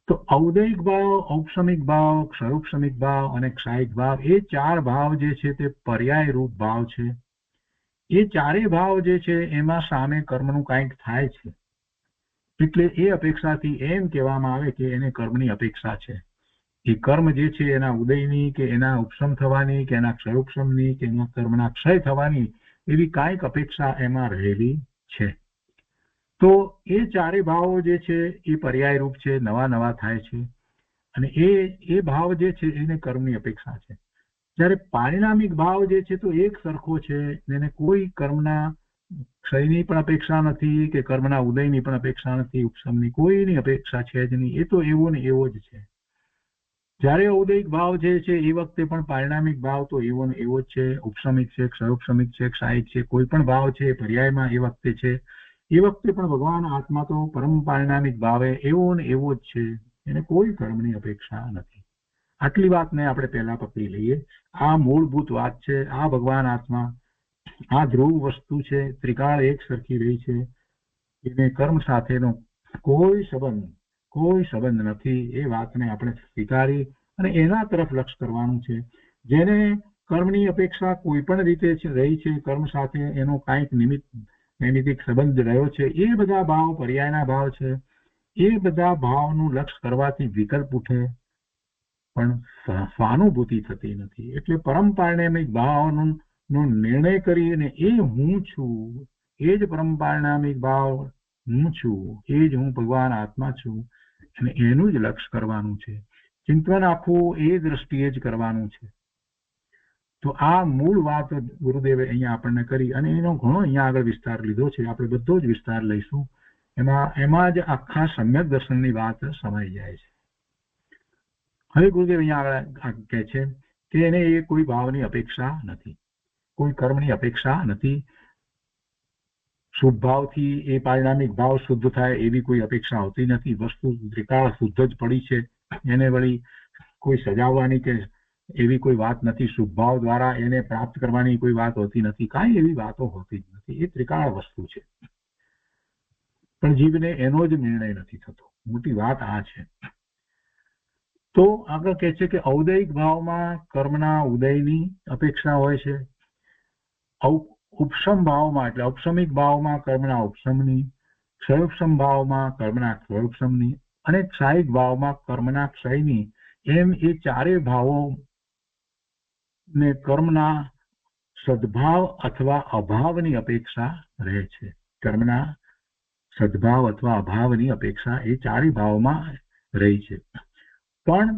તો ઔદયિક ભાવ, ઔપસમિક ભાવ, ક્ષયોપસમિક ભાવ અને ક્ષાયિક ભાવ એ ચાર ભાવ જે છે તે પર્યાય રૂપ ભાવ છે. એ ચારેય ભાવ જે છે એમાં સામે કર્મનું કંઈક થાય છે, એટલે એ અપેક્ષાથી એમ કહેવામાં આવે કે એને કર્મની અપેક્ષા છે. એ કર્મ જે છે એના ઉદયની કે એના ઉપસમ થવાની કે એના ક્ષયોપસમની કે એના કર્મના ક્ષય થવાની એવી કાંઈક અપેક્ષા એમાં રહેલી છે. તો એ ચારે ભાવો જે છે એ પર્યાય રૂપ છે, નવા નવા થાય છે, અને એ ભાવ જે છે એને કર્મની અપેક્ષા છે. જ્યારે પારિણામિક ભાવ જે છે તો એક સરખો છે, એને કોઈ કર્મના ક્ષયની પણ અપેક્ષા નથી કે કર્મના ઉદયની પણ અપેક્ષા નથી, ઉપસમની કોઈની અપેક્ષા છે જ નહીં. એ તો એવો ને એવો જ છે. જ્યારે ઔદયિક ભાવ જે છે એ વખતે પણ પારિણામિક ભાવ તો એવો ને એવો જ છે, ઉપસમિક છે, ક્ષયોપસમિક છે, ક્ષાયિક છે, કોઈ પણ ભાવ છે પર્યાયમાં એ વખતે છે. એ વખતે પણ ભગવાન આત્મા તો પરમ પારિણામિક ભાવે એવો ને એવો જ છે, એને કોઈ કર્મની અપેક્ષા નથી. આટલી વાતને આપણે પહેલા પકડી લઈએ. આ મૂળભૂત વાત છે. આ ભગવાન આત્મા આ ધ્રુવ વસ્તુ છે, ત્રિકાળ એક સરખી રહી છે, એને કર્મ સાથેનો કોઈ સંબંધ નથી. એ વાતને આપણે સ્વીકારી અને એના તરફ લક્ષ કરવાનું છે. જેને કર્મની અપેક્ષા કોઈ પણ રીતે રહી છે, કર્મ સાથે એનો કાંઈક નૈમિતિક સંબંધ રહ્યો છે, એ બધા ભાવ પર્યાયના ભાવ છે. એ બધા ભાવનું લક્ષ કરવાથી વિકલ્પ ઉઠે પણ સ્વાનુભૂતિ થતી નથી. એટલે પરમ પારિણામિક ભાવનો નિર્ણય કરીને એ હું છું, એ જ પરમ પારિણામિક ભાવ હું છું, એ જ હું ભગવાન આત્મા છું, અને એનું જ લક્ષ કરવાનું છે. ચિંતન આખું એ દ્રષ્ટિએ જ કરવાનું છે. તો આ મૂળ વાત ગુરુદેવે અહીંયા આપણને કરી, અને એનો ઘણો અહીંયા આગળ વિસ્તાર લીધો છે. આપણે બધો જ વિસ્તાર લઈશું. એમાં જ આખા સમ્યક દર્શનની વાત સમાઈ જાય છે. હવે ગુરુદેવ અહીંયા આગળ કહે છે કે એને એ કોઈ ભાવની અપેક્ષા નથી, કોઈ કર્મની અપેક્ષા નથી. શુભ ભાવથી એ પારિણામિક ભાવ શુદ્ધ થાય એવી કોઈ અપેક્ષા હોતી નથી. વસ્તુ ત્રિકાળ શુદ્ધ જ પડી છે, એને વળી કોઈ સજાવવાની કે એવી કોઈ વાત નથી. શુભ ભાવ દ્વારા એને પ્રાપ્ત કરવાની કોઈ વાત હોતી નથી. કાંઈ એવી વાતો હોતી જ નથી. એ ત્રિકાળ વસ્તુ છે, પણ જીવને એનો જ નિર્ણય નથી થતો. મોટી વાત આ છે. તો આગળ કહે છે કે ઔદયિક ભાવમાં કર્મના ઉદયની અપેક્ષા હોય છે, ઉપસમ ભાવમાં એટલે ઔપસમિક ભાવમાં કર્મના ઉપસમની, ક્ષયોપસમ ભાવમાં કર્મના ક્ષયોપસમની અને ક્ષાયિક ભાવમાં કર્મના ક્ષયની, એમ એ ચારે ભાવો ને કર્મના સદભાવ અથવા અભાવની અપેક્ષા રહે છે. કર્મના સદભાવ અથવા અભાવની અપેક્ષા એ ચારે ભાવમાં રહી છે. પણ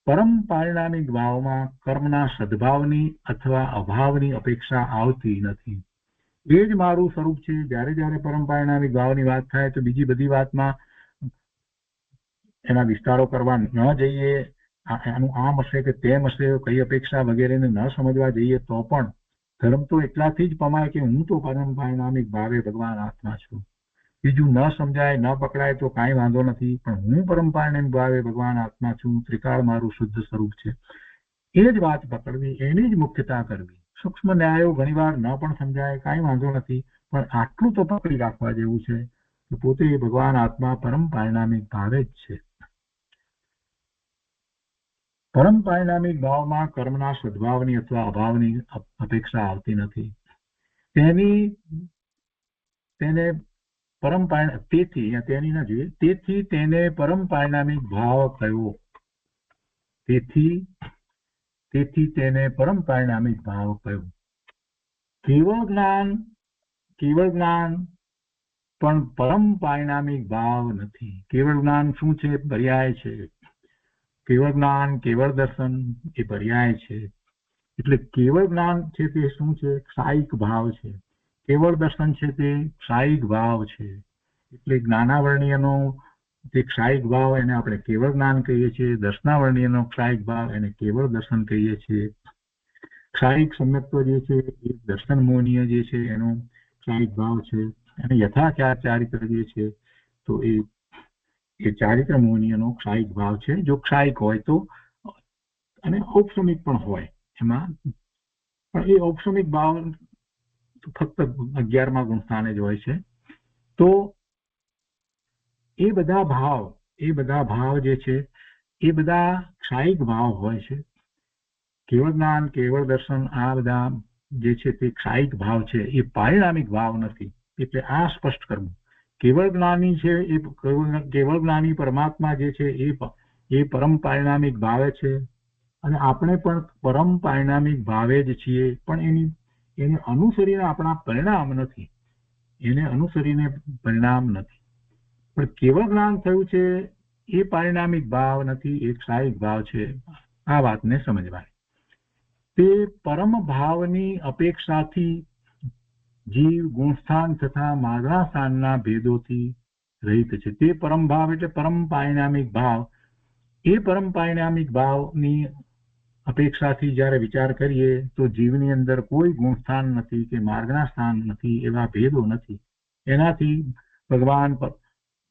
પરમ પારિણામિક ભાવમાં કર્મના સદભાવની અથવા અભાવની અપેક્ષા આવતી નથી. એ જ મારું સ્વરૂપ છે. જ્યારે જ્યારે પરમ પારિણામિક ભાવની વાત થાય તો બીજી બધી વાતમાં એના વિસ્તારો કરવા ન જઈએ, એનું આમ હશે કે તેમ હશે, કઈ અપેક્ષા વગેરેને ન સમજવા જઈએ તો પણ ધર્મ તો એટલાથી જ પમાય કે હું તો પરમ પારિણામિક ભાવે ભગવાન આત્મા છું. બીજું ન સમજાય ન પકડાય તો કાંઈ વાંધો નથી, પણ હું પરમ પારિણામિક ભાવે ભગવાન આત્મા છું, ત્રિકાળ મારું શુદ્ધ સ્વરૂપ છે, એ જ વાત પકડવી, એની જ મુખ્યતા કરવી. સૂક્ષ્મ ન્યાયો ઘણીવાર ન પણ સમજાય, કાંઈ વાંધો નથી, પણ આટલું તો પકડી રાખવા જેવું છે કે પોતે ભગવાન આત્મા પરમ પારિણામિક ભાવે જ છે. પરમ પારિણામિક ભાવમાં કર્મના સદભાવની અથવા અભાવની અપેક્ષા આવતી નથી. તેને પરમ તેથી તેને પરમ પારિણામિક ભાવ કયો. તેથી તેને પરમ પારિણામિક ભાવ કયો. કેવળ જ્ઞાન પણ પરમ પારિણામિક ભાવ નથી. કેવળ જ્ઞાન શું છે? પર્યાય છે. કેવળ જ્ઞાન, કેવળ દર્શન એ પર્યાય છે. એટલે કેવળ જ્ઞાન છે તે શું છે? ક્ષાયિક ભાવ છે. કેવળ દર્શન છે તે ક્ષાયિક ભાવ છે. એટલે જ્ઞાનાવર્ણ્યનો જે ક્ષાયિક ભાવ એને આપણે કેવળ જ્ઞાન કહીએ છીએ. દર્શનાવર્ણ્યનો ક્ષાયિક ભાવ એને કેવળ દર્શન કહીએ છીએ. ક્ષાયિક સમ્યક્ત્વ જે છે એ દર્શન મોહનીય જે છે એનો ક્ષાયિક ભાવ છે. અને યથાચાર ચારિત્ર જે છે તો એ ચારિત્ર મોહનીયનો ક્ષાયિક ભાવ છે. જો ક્ષાયિક હોય તો, અને ઔપસમિક પણ હોય એમાં, પણ એ ઔપસમિક ભાવ ફક્ત 11મા ગુણ સ્થાને જ હોય છે. તો એ બધા ભાવ જે છે એ બધા ક્ષાયિક ભાવ હોય છે. કેવળ જ્ઞાન, કેવળ દર્શન, આ બધા જે છે તે ક્ષાયિક ભાવ છે, એ પારિણામિક ભાવ નથી. એટલે આ સ્પષ્ટ કરવું. કેવળ જ્ઞાની છે એ કેવળ જ્ઞાની પરમાત્મા જે છે એ પરમ પારિણામિક ભાવે છે, અને આપણે પણ પરમ પારિણામિક ભાવે જ છીએ, પણ એને અનુસરીને આપણા પરિણામ નથી, એને અનુસરીને પરિણામ નથી. પણ કેવળ જ્ઞાન થયું છે એ પારિણામિક ભાવ નથી, એ ક્ષાયિક ભાવ છે. આ વાતને સમજવાની. તે પરમ ભાવની અપેક્ષાથી જીવ ગુણસ્થાન તથા માગણા સ્થાનના ભેદોથી રહિત છે. તે પરમ ભાવ એટલે પરમ પારિણામિક ભાવ. એ પરમ પારિણામિક ભાવની અપેક્ષાથી જ્યારે વિચાર કરીએ તો જીવની અંદર કોઈ ગુણસ્થાન નથી કે માર્ગના સ્થાન નથી, એવા ભેદો નથી. એનાથી ભગવાન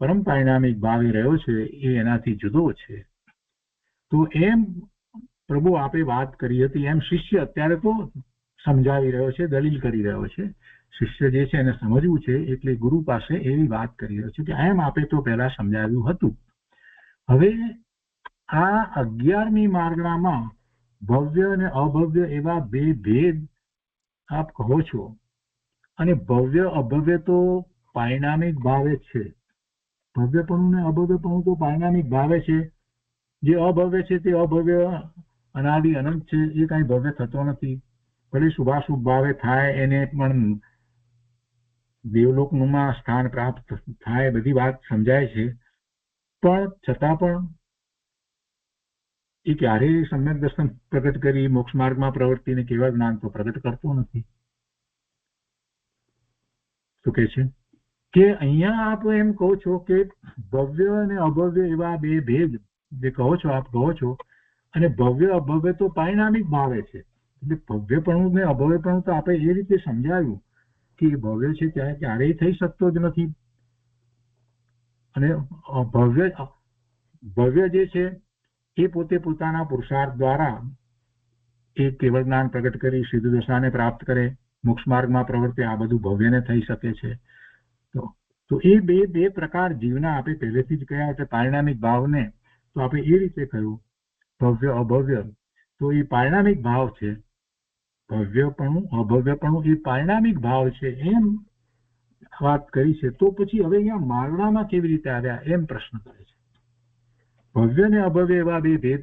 પરમ પારિણામિક ભાવે રહ્યો છે, એ એનાથી જુદો છે. તો એમ પ્રભુ આપે વાત કરી હતી, એમ શિષ્ય અત્યારે તો સમજાવી રહ્યો છે, દલીલ કરી રહ્યો છે. શિષ્ય જે છે એને સમજવું છે, એટલે ગુરુ પાસે એવી વાત કરી રહ્યો છે કે એમ આપે તો પહેલા સમજાવ્યું હતું. હવે આ 11મી માર્ગણામાં ભવ્ય અને અભવ્ય એવા બે ભેદ આપ કહો છો, અને ભવ્ય અભવ્ય તો પારિણામિક ભાવે છે. ભવ્યપણું ને અભવ્યપણું તો પારિણામિક ભાવે છે. જે અભવ્ય છે તે અભવ્ય અનાદિ અનંત છે, એ કઈ ભવ્ય થતો નથી. ભલે શુભાશુભ ભાવે થાય, એને પણ દેવલોકમાં સ્થાન પ્રાપ્ત થાય, બધી વાત સમજાય છે, પણ છતાં પણ એ ક્યારેય સમ્યક દર્શન પ્રગટ કરી મોક્ષ માર્ગમાં પ્રવૃત્તિને કેવળ જ્ઞાન તો પ્રગટ કરતો નથી. શું કે છે કે અહીંયા આપ એમ કહો છો કે ભવ્ય અને અભવ્ય એવા બે ભેદ જે કહો છો, આપ કહો છો, અને ભવ્ય અભવ્ય તો પારિણામિક ભાવે છે. એટલે ભવ્યપણું ને અભવ્યપણું તો આપણે એ રીતે સમજાવ્યું કે ભવ્ય છે ત્યારે ક્યારેય થઈ શકતો જ નથી, અને ભવ્ય જે છે એ પોતે પોતાના પુરુષાર્થ દ્વારા એ કેવળ જ્ઞાન પ્રગટ કરી સિદ્ધ દશાને પ્રાપ્ત કરે, મોક્ષ માર્ગમાં પ્રવર્તે, આ બધું ભવ્યને થઈ શકે છે. તો એ બે પ્રકાર જીવના આપે પહેલેથી જ કહ્યા. એટલે પારિણામિક ભાવને તો આપણે એ રીતે કહ્યું ભવ્ય અભવ્ય, તો એ પારિણામિક ભાવ છે. ભવ્યપણું અભવ્યપણું એ પારિણામિક ભાવ છે, એમ વાત કરી છે. તો પછી હવે અહીંયા મારણામાં કેવી રીતે આવ્યા, એમ પ્રશ્ન કરે છે. ભવ્ય ને અભવ્ય એવા બે ભેદ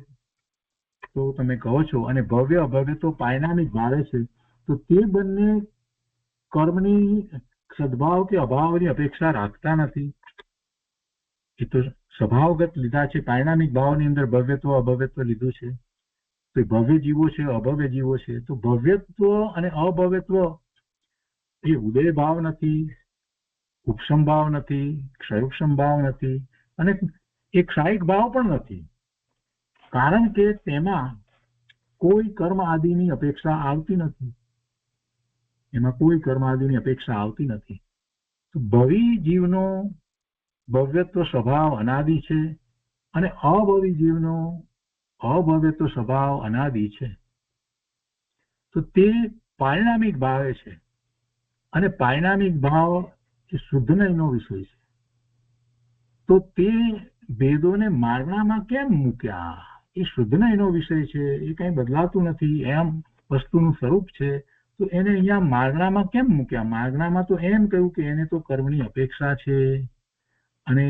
તો તમે કહો છો, અને ભવ્ય અભવ્ય તો પારિણામિક ભાવે છે. તો તે બંને કર્મની સદભાવ કે અભાવની અપેક્ષા રાખતા નથી, એ તો સ્વભાવગત લીધા છે. પારિણામિક ભાવની અંદર ભવ્યત્વ અભવ્યત્વ લીધું છે. તો ભવ્ય જીવો છે, અભવ્ય જીવો છે. તો ભવ્યત્વ અને અભવ્યત્વ એ ઉદય ભાવ નથી, ઉપસમ ભાવ નથી, ક્ષયોક્ષમ ભાવ નથી, અને એ ક્ષાયિક ભાવ પણ નથી. કારણ કે તેમાં કોઈ કર્મ આદિની અપેક્ષા આવતી નથી, એમાં કોઈ કર્મ આદિની અપેક્ષા આવતી નથી. તો ભવી જીવનો ભવ્યત્વ સ્વભાવ અનાદિ છે, અને અભવી જીવનો અભવ્યત્વ સ્વભાવ અનાદિ છે. તો તે પારિણામિક ભાવે છે, અને પારિણામિક ભાવ એ શુદ્ધ નયનો વિષય છે. તો તે ભેદોને મારણામાં કેમ મૂક્યા? એ શુદ્ધ નયનો વિષય છે, એ કઈ બદલાતું નથી, એમ વસ્તુનું સ્વરૂપ છે. તો એને અહીંયા મારણામાં કેમ મૂક્યા? મારણામાં તો એમ કહ્યું કે એને તો કર્મની અપેક્ષા છે, અને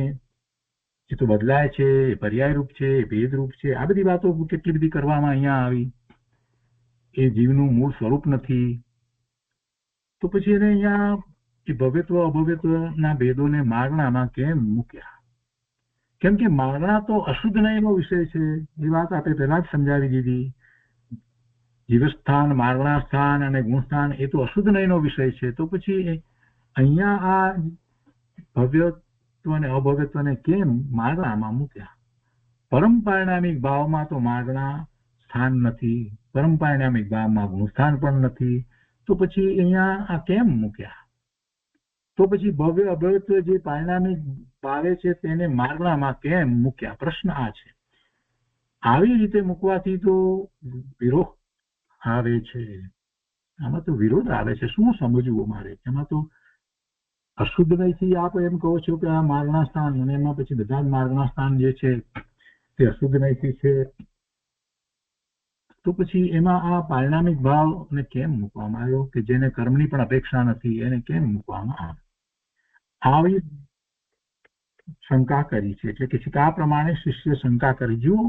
એ તો બદલાય છે, એ પર્યાય રૂપ છે, એ ભેદરૂપ છે. આ બધી વાતો કેટલી બધી કરવામાં અહીંયા આવી. એ જીવનું મૂળ સ્વરૂપ નથી. તો પછી એને અહીંયા એ ભવ્યત્વ અભવ્યત્વના ભેદોને મારણામાં કેમ મૂક્યા? કેમ કે મારણા તો અશુદ્ધ નયનો વિષય છે. એ વાત આપણે પહેલા જ સમજાવી દીધી. જીવસ્થાન, મારણા સ્થાન અને ગુણસ્થાન એ તો અશુદ્ધ નયનો વિષય છે. તો પછી અહીંયા આ ભવ્યત્વ અને અભવ્યત્વને કેમ મારણામાં મૂક્યા? પરમ પારિણામિક ભાવમાં તો મારણા સ્થાન નથી, પરમ પારિણામિક ભાવમાં ગુણસ્થાન પણ નથી. તો પછી અહીંયા આ કેમ મૂક્યા? તો પછી ભવ્ય અભવ્યત્વ જે પારિણામિક ભાવે છે તેને મારણામાં કેમ મૂક્યા? પ્રશ્ન આ છે. આવી રીતે મૂકવાથી તો વિરોધ આવે છે. આમાં તો વિરોધ આવે છે. શું સમજવું મારે? એમાં તો અશુદ્ધ નહીંથી આપ એમ કહો છો કે આ માર્ગના સ્થાન, અને એમાં પછી બધા જ માર્ગના સ્થાન જે છે તે અશુદ્ધ નહીંથી છે, તો પછી એમાં આ પારિણામિક ભાવને કેમ મૂકવામાં આવ્યો કે જેને કર્મની પણ અપેક્ષા નથી એને કેમ મૂકવામાં આવ્યો? આવી શંકા કરી છે. એટલે કે આ પ્રમાણે શિષ્ય શંકા કરી. જુઓ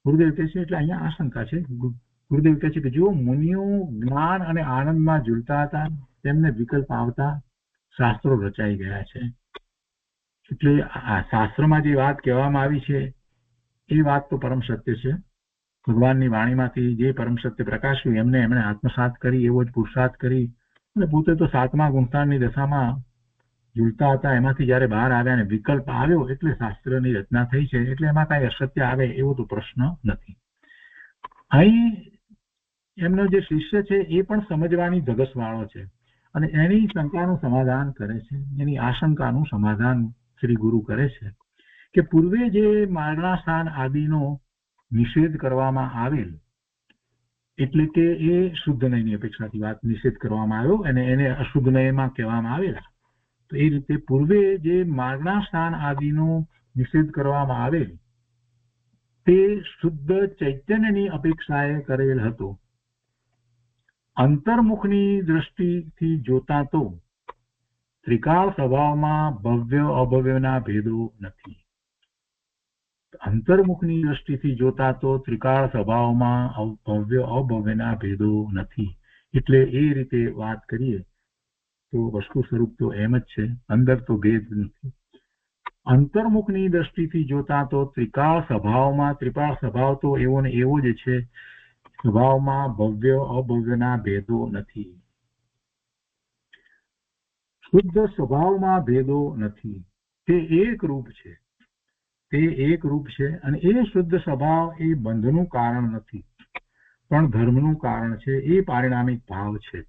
ગુરુદેવ કહે છે, એટલે અહીંયા આ શંકા છે. ગુરુદેવ કહે છે કે જુઓ, મુનિઓ જ્ઞાન અને આનંદમાં ઝૂલતા હતા, તેમને વિકલ્પ આવતા શાસ્ત્રો રચાઈ ગયા છે. એટલે આ શાસ્ત્રમાં જે વાત કહેવામાં આવી છે એ વાત તો પરમ સત્ય છે. ભગવાનની વાણીમાંથી જે પરમ સત્ય પ્રકાશ્યું એમણે આત્મસાત કરી, એવો જ પુરુષાર્થ કરી, અને પોતે તો 7મા ગુણસ્થાનની દશામાં ઝૂલતા હતા. એમાંથી જયારે બહાર આવ્યા અને વિકલ્પ આવ્યો એટલે શાસ્ત્રની રચના થઈ છે. એટલે એમાં કાંઈ અસત્ય આવે એવો તો પ્રશ્ન નથી. અહીં એમનો જે શિષ્ય છે એ પણ સમજવાની ધગસ વાળો છે, અને એની શંકાનું સમાધાન કરે છે. એની આશંકાનું સમાધાન શ્રી ગુરુ કરે છે કે પૂર્વે જે માર્ગના સ્થાન આદિનો નિષેધ કરવામાં આવેલ, એટલે કે એ શુદ્ધ નયની અપેક્ષાથી વાત નિષેધ કરવામાં આવ્યો અને એને અશુદ્ધ નયમાં કહેવામાં આવેલા. તો એ રીતે પૂર્વે જે માર્ગના સ્થાન આદિનો નિષેધ કરવામાં આવેલ તે શુદ્ધ ચૈતન્યની અપેક્ષાએ કરેલ હતો. અંતર્મુખની દ્રષ્ટિથી જોતા તો ત્રિકાળ સ્વભાવમાં ભવ્ય અભવ્યના ભેદો નથી. અંતર્મુખની દ્રષ્ટિથી જોતા તો ત્રિકાળ સ્વભાવમાં ભવ્ય અભવ્યના ભેદો નથી. એટલે એ રીતે વાત કરીએ તો વસ્તુ સ્વરૂપ તો એમ જ છે, અંદર તો ભેદ નથી. અંતર્મુખની દ્રષ્ટિથી જોતા તો ત્રિકાળ સ્વભાવમાં, ત્રિકાળ સ્વભાવ તો એવો ને એવો જ છે, સ્વભાવમાં ભવ્ય અભવ્યના ભેદો નથી. શુદ્ધ સ્વભાવમાં ભેદો નથી. તે એક રૂપ છે, તે એક રૂપ છે. અને એ શુદ્ધ સ્વભાવ એ બંધનું કારણ નથી, પણ ધર્મનું કારણ છે. એ પારિણામિક ભાવ છે,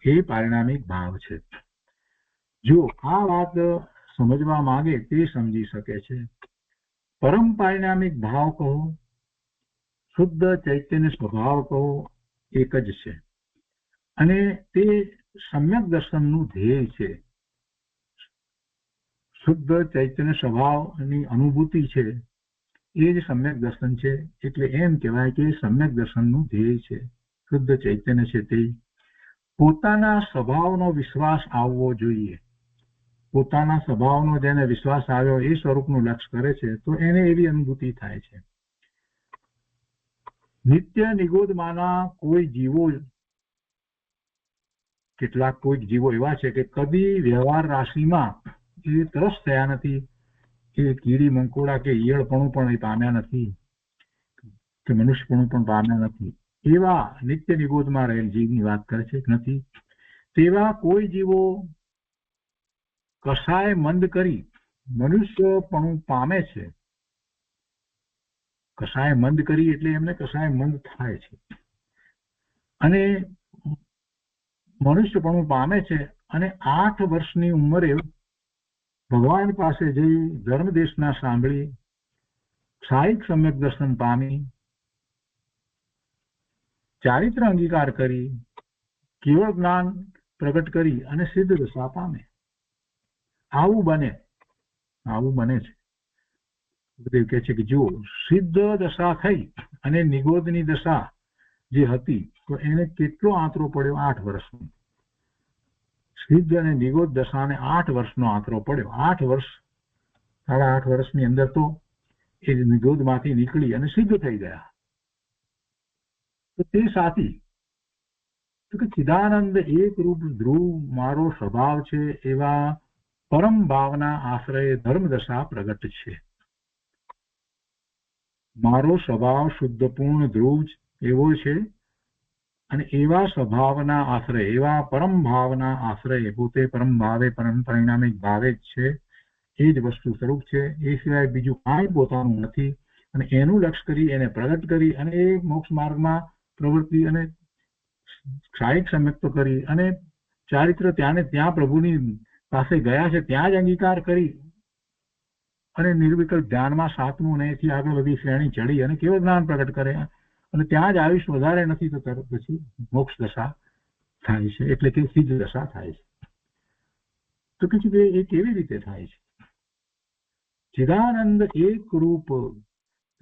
એ પારિણામિક ભાવ છે. જો આ વાત સમજવા માંગે તે સમજી શકે છે. પરમ પારિણામિક ભાવ કહો, શુદ્ધ ચૈતન્ય સ્વભાવ કહો, એક જ છે. અને તે સમ્યક દર્શનનું ધ્યેય છે. શુદ્ધ ચૈતન્ય સ્વભાવની અનુભૂતિ છે એ જ સમ્યક દર્શન છે. એટલે એમ કહેવાય કે સમ્યક દર્શનનું ધ્યેય છે, શુદ્ધ ચૈતન્ય છે. તે પોતાના સ્વભાવનો વિશ્વાસ આવવો જોઈએ. પોતાના સ્વભાવનો જેને વિશ્વાસ આવ્યો એ સ્વરૂપનું લક્ષ્ય કરે છે તો એને એવી અનુભૂતિ થાય છે. નિત્ય નિગોદમાંના કોઈ જીવો, કેટલાક કોઈક જીવો એવા છે કે કદી વ્યવહાર રાશિમાં એ ત્રસ્ત થયા નથી, એ કીડી મંકોડા કે ઈયળપણું પણ એ પામ્યા નથી, કે મનુષ્યપણું પણ પામ્યા નથી. એવા નિત્ય નિગોદમાં રહેલ જીવની વાત કરે છે નથી. તેવા કોઈ જીવો કસાય મંદ કરી મનુષ્યપણું પામે છે. કસાય મંદ કરી એટલે એમને કસાય મંદ થાય છે અને મનુષ્યપણું પામે છે. અને 8 વર્ષની ઉંમરે ભગવાન પાસે જઈ ધર્મદેશના સાંભળી, સાહિક સમ્યક દર્શન પામી, ચારિત્ર અંગીકાર કરી, કેવળ જ્ઞાન પ્રગટ કરી અને સિદ્ધ દશા પામે. આવું બને, આવું બને છે. ગુરુદેવ કહે છે કે જો સિદ્ધ દશા થઈ અને નિગોદની દશા જે હતી તો એને કેટલો આંતરો પડ્યો? 8 વર્ષનો. સિદ્ધ અને નિગોદ દશાને 8 વર્ષનો આંતરો પડ્યો. 8 વર્ષ, 8.5 વર્ષની અંદર તો એ નિગોદમાંથી નીકળી અને સિદ્ધ થઈ ગયા. તો તે સાથી તો કે ચિદાનંદ એક રૂપ ધ્રુવ મારો સ્વભાવ છે એવા પરમ ભાવના આશ્રય ધર્મદશા પ્રગટ છે. મારો સ્વભાવ શુદ્ધ પૂર્ણ ધ્રુવ એવો છે અને એવા સ્વભાવના આશ્રય, એવા પરમ ભાવના આશ્રય, પોતે પરમ ભાવે પરમ પરિણામિક ભાવે જ છે, એ જ વસ્તુ સ્વરૂપ છે. એ સિવાય બીજું કાંઈ પોતાનું નથી. અને એનું લક્ષ્ય કરી, એને પ્રગટ કરી અને એ મોક્ષ માર્ગમાં પ્રવૃત્તિ અને સાહિક સમ્યક્ત કરી અને ચારિત્ર ત્યાં ને ત્યાં પ્રભુની પાસે ગયા છે, ત્યાં જ અંગીકાર કરી અને નિર્વિકલ્પ ધ્યાનમાં 7મું અને એથી આગળ બધી શ્રેણી ચડી અને કેવળ જ્ઞાન પ્રગટ કરે અને ત્યાં જ આયુષ વધારે નથી તો તરત પછી મોક્ષ દશા થાય છે, એટલે કે સિદ્ધ દશા થાય છે. તો પછી એ કેવી રીતે થાય છે? ચિદાનંદ એક રૂપ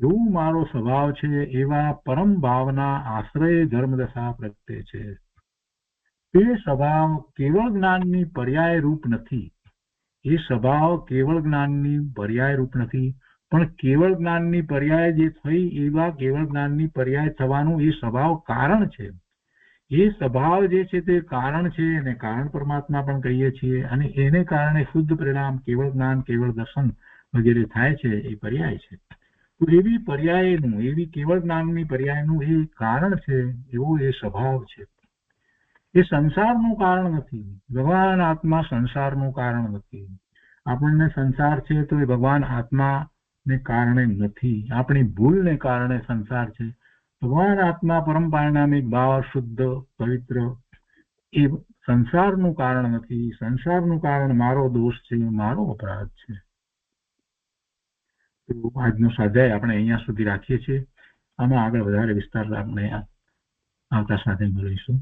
એવું મારો સ્વભાવ છે એવા પરમ ભાવના આશ્રય ધર્મદશા પ્રગટે છે. એ સ્વભાવ કેવળ જ્ઞાનની પર્યાય રૂપ નથી. એ સ્વભાવ કેવળ જ્ઞાનની પર્યાય રૂપ નથી, પણ કેવળ જ્ઞાનની પર્યાય જે થઈ એવા કેવળ જ્ઞાનની પર્યાય થવાનું એ સ્વભાવ કારણ છે. એ સ્વભાવ જે છે તે કારણ છે, અને કારણ પરમાત્મા પણ કહીએ છીએ, અને એને કારણે શુદ્ધ પરિણામ કેવળ જ્ઞાન કેવળ દર્શન વગેરે થાય છે, એ પર્યાય છે. તો એવી પર્યાયનું, એવી કેવળ જ્ઞાનની પર્યાયનું એ કારણ છે, એવો એ સ્વભાવ છે. એ સંસારનું કારણ નથી. ભગવાન આત્મા સંસારનું કારણ નથી. આપણને સંસાર છે તો એ ભગવાન આત્માને કારણે નથી, આપણી ભૂલને કારણે સંસાર છે. ભગવાન આત્મા પરમ પારિણામિક ભાવ શુદ્ધ પવિત્ર એ સંસારનું કારણ નથી. સંસારનું કારણ મારો દોષ છે, મારો અપરાધ છે. તો આજનો સ્વાધ્યાય આપણે અહીંયા સુધી રાખીએ છીએ. આમાં આગળ વધારે વિસ્તાર આપણે આવતા સાથે મળીશું.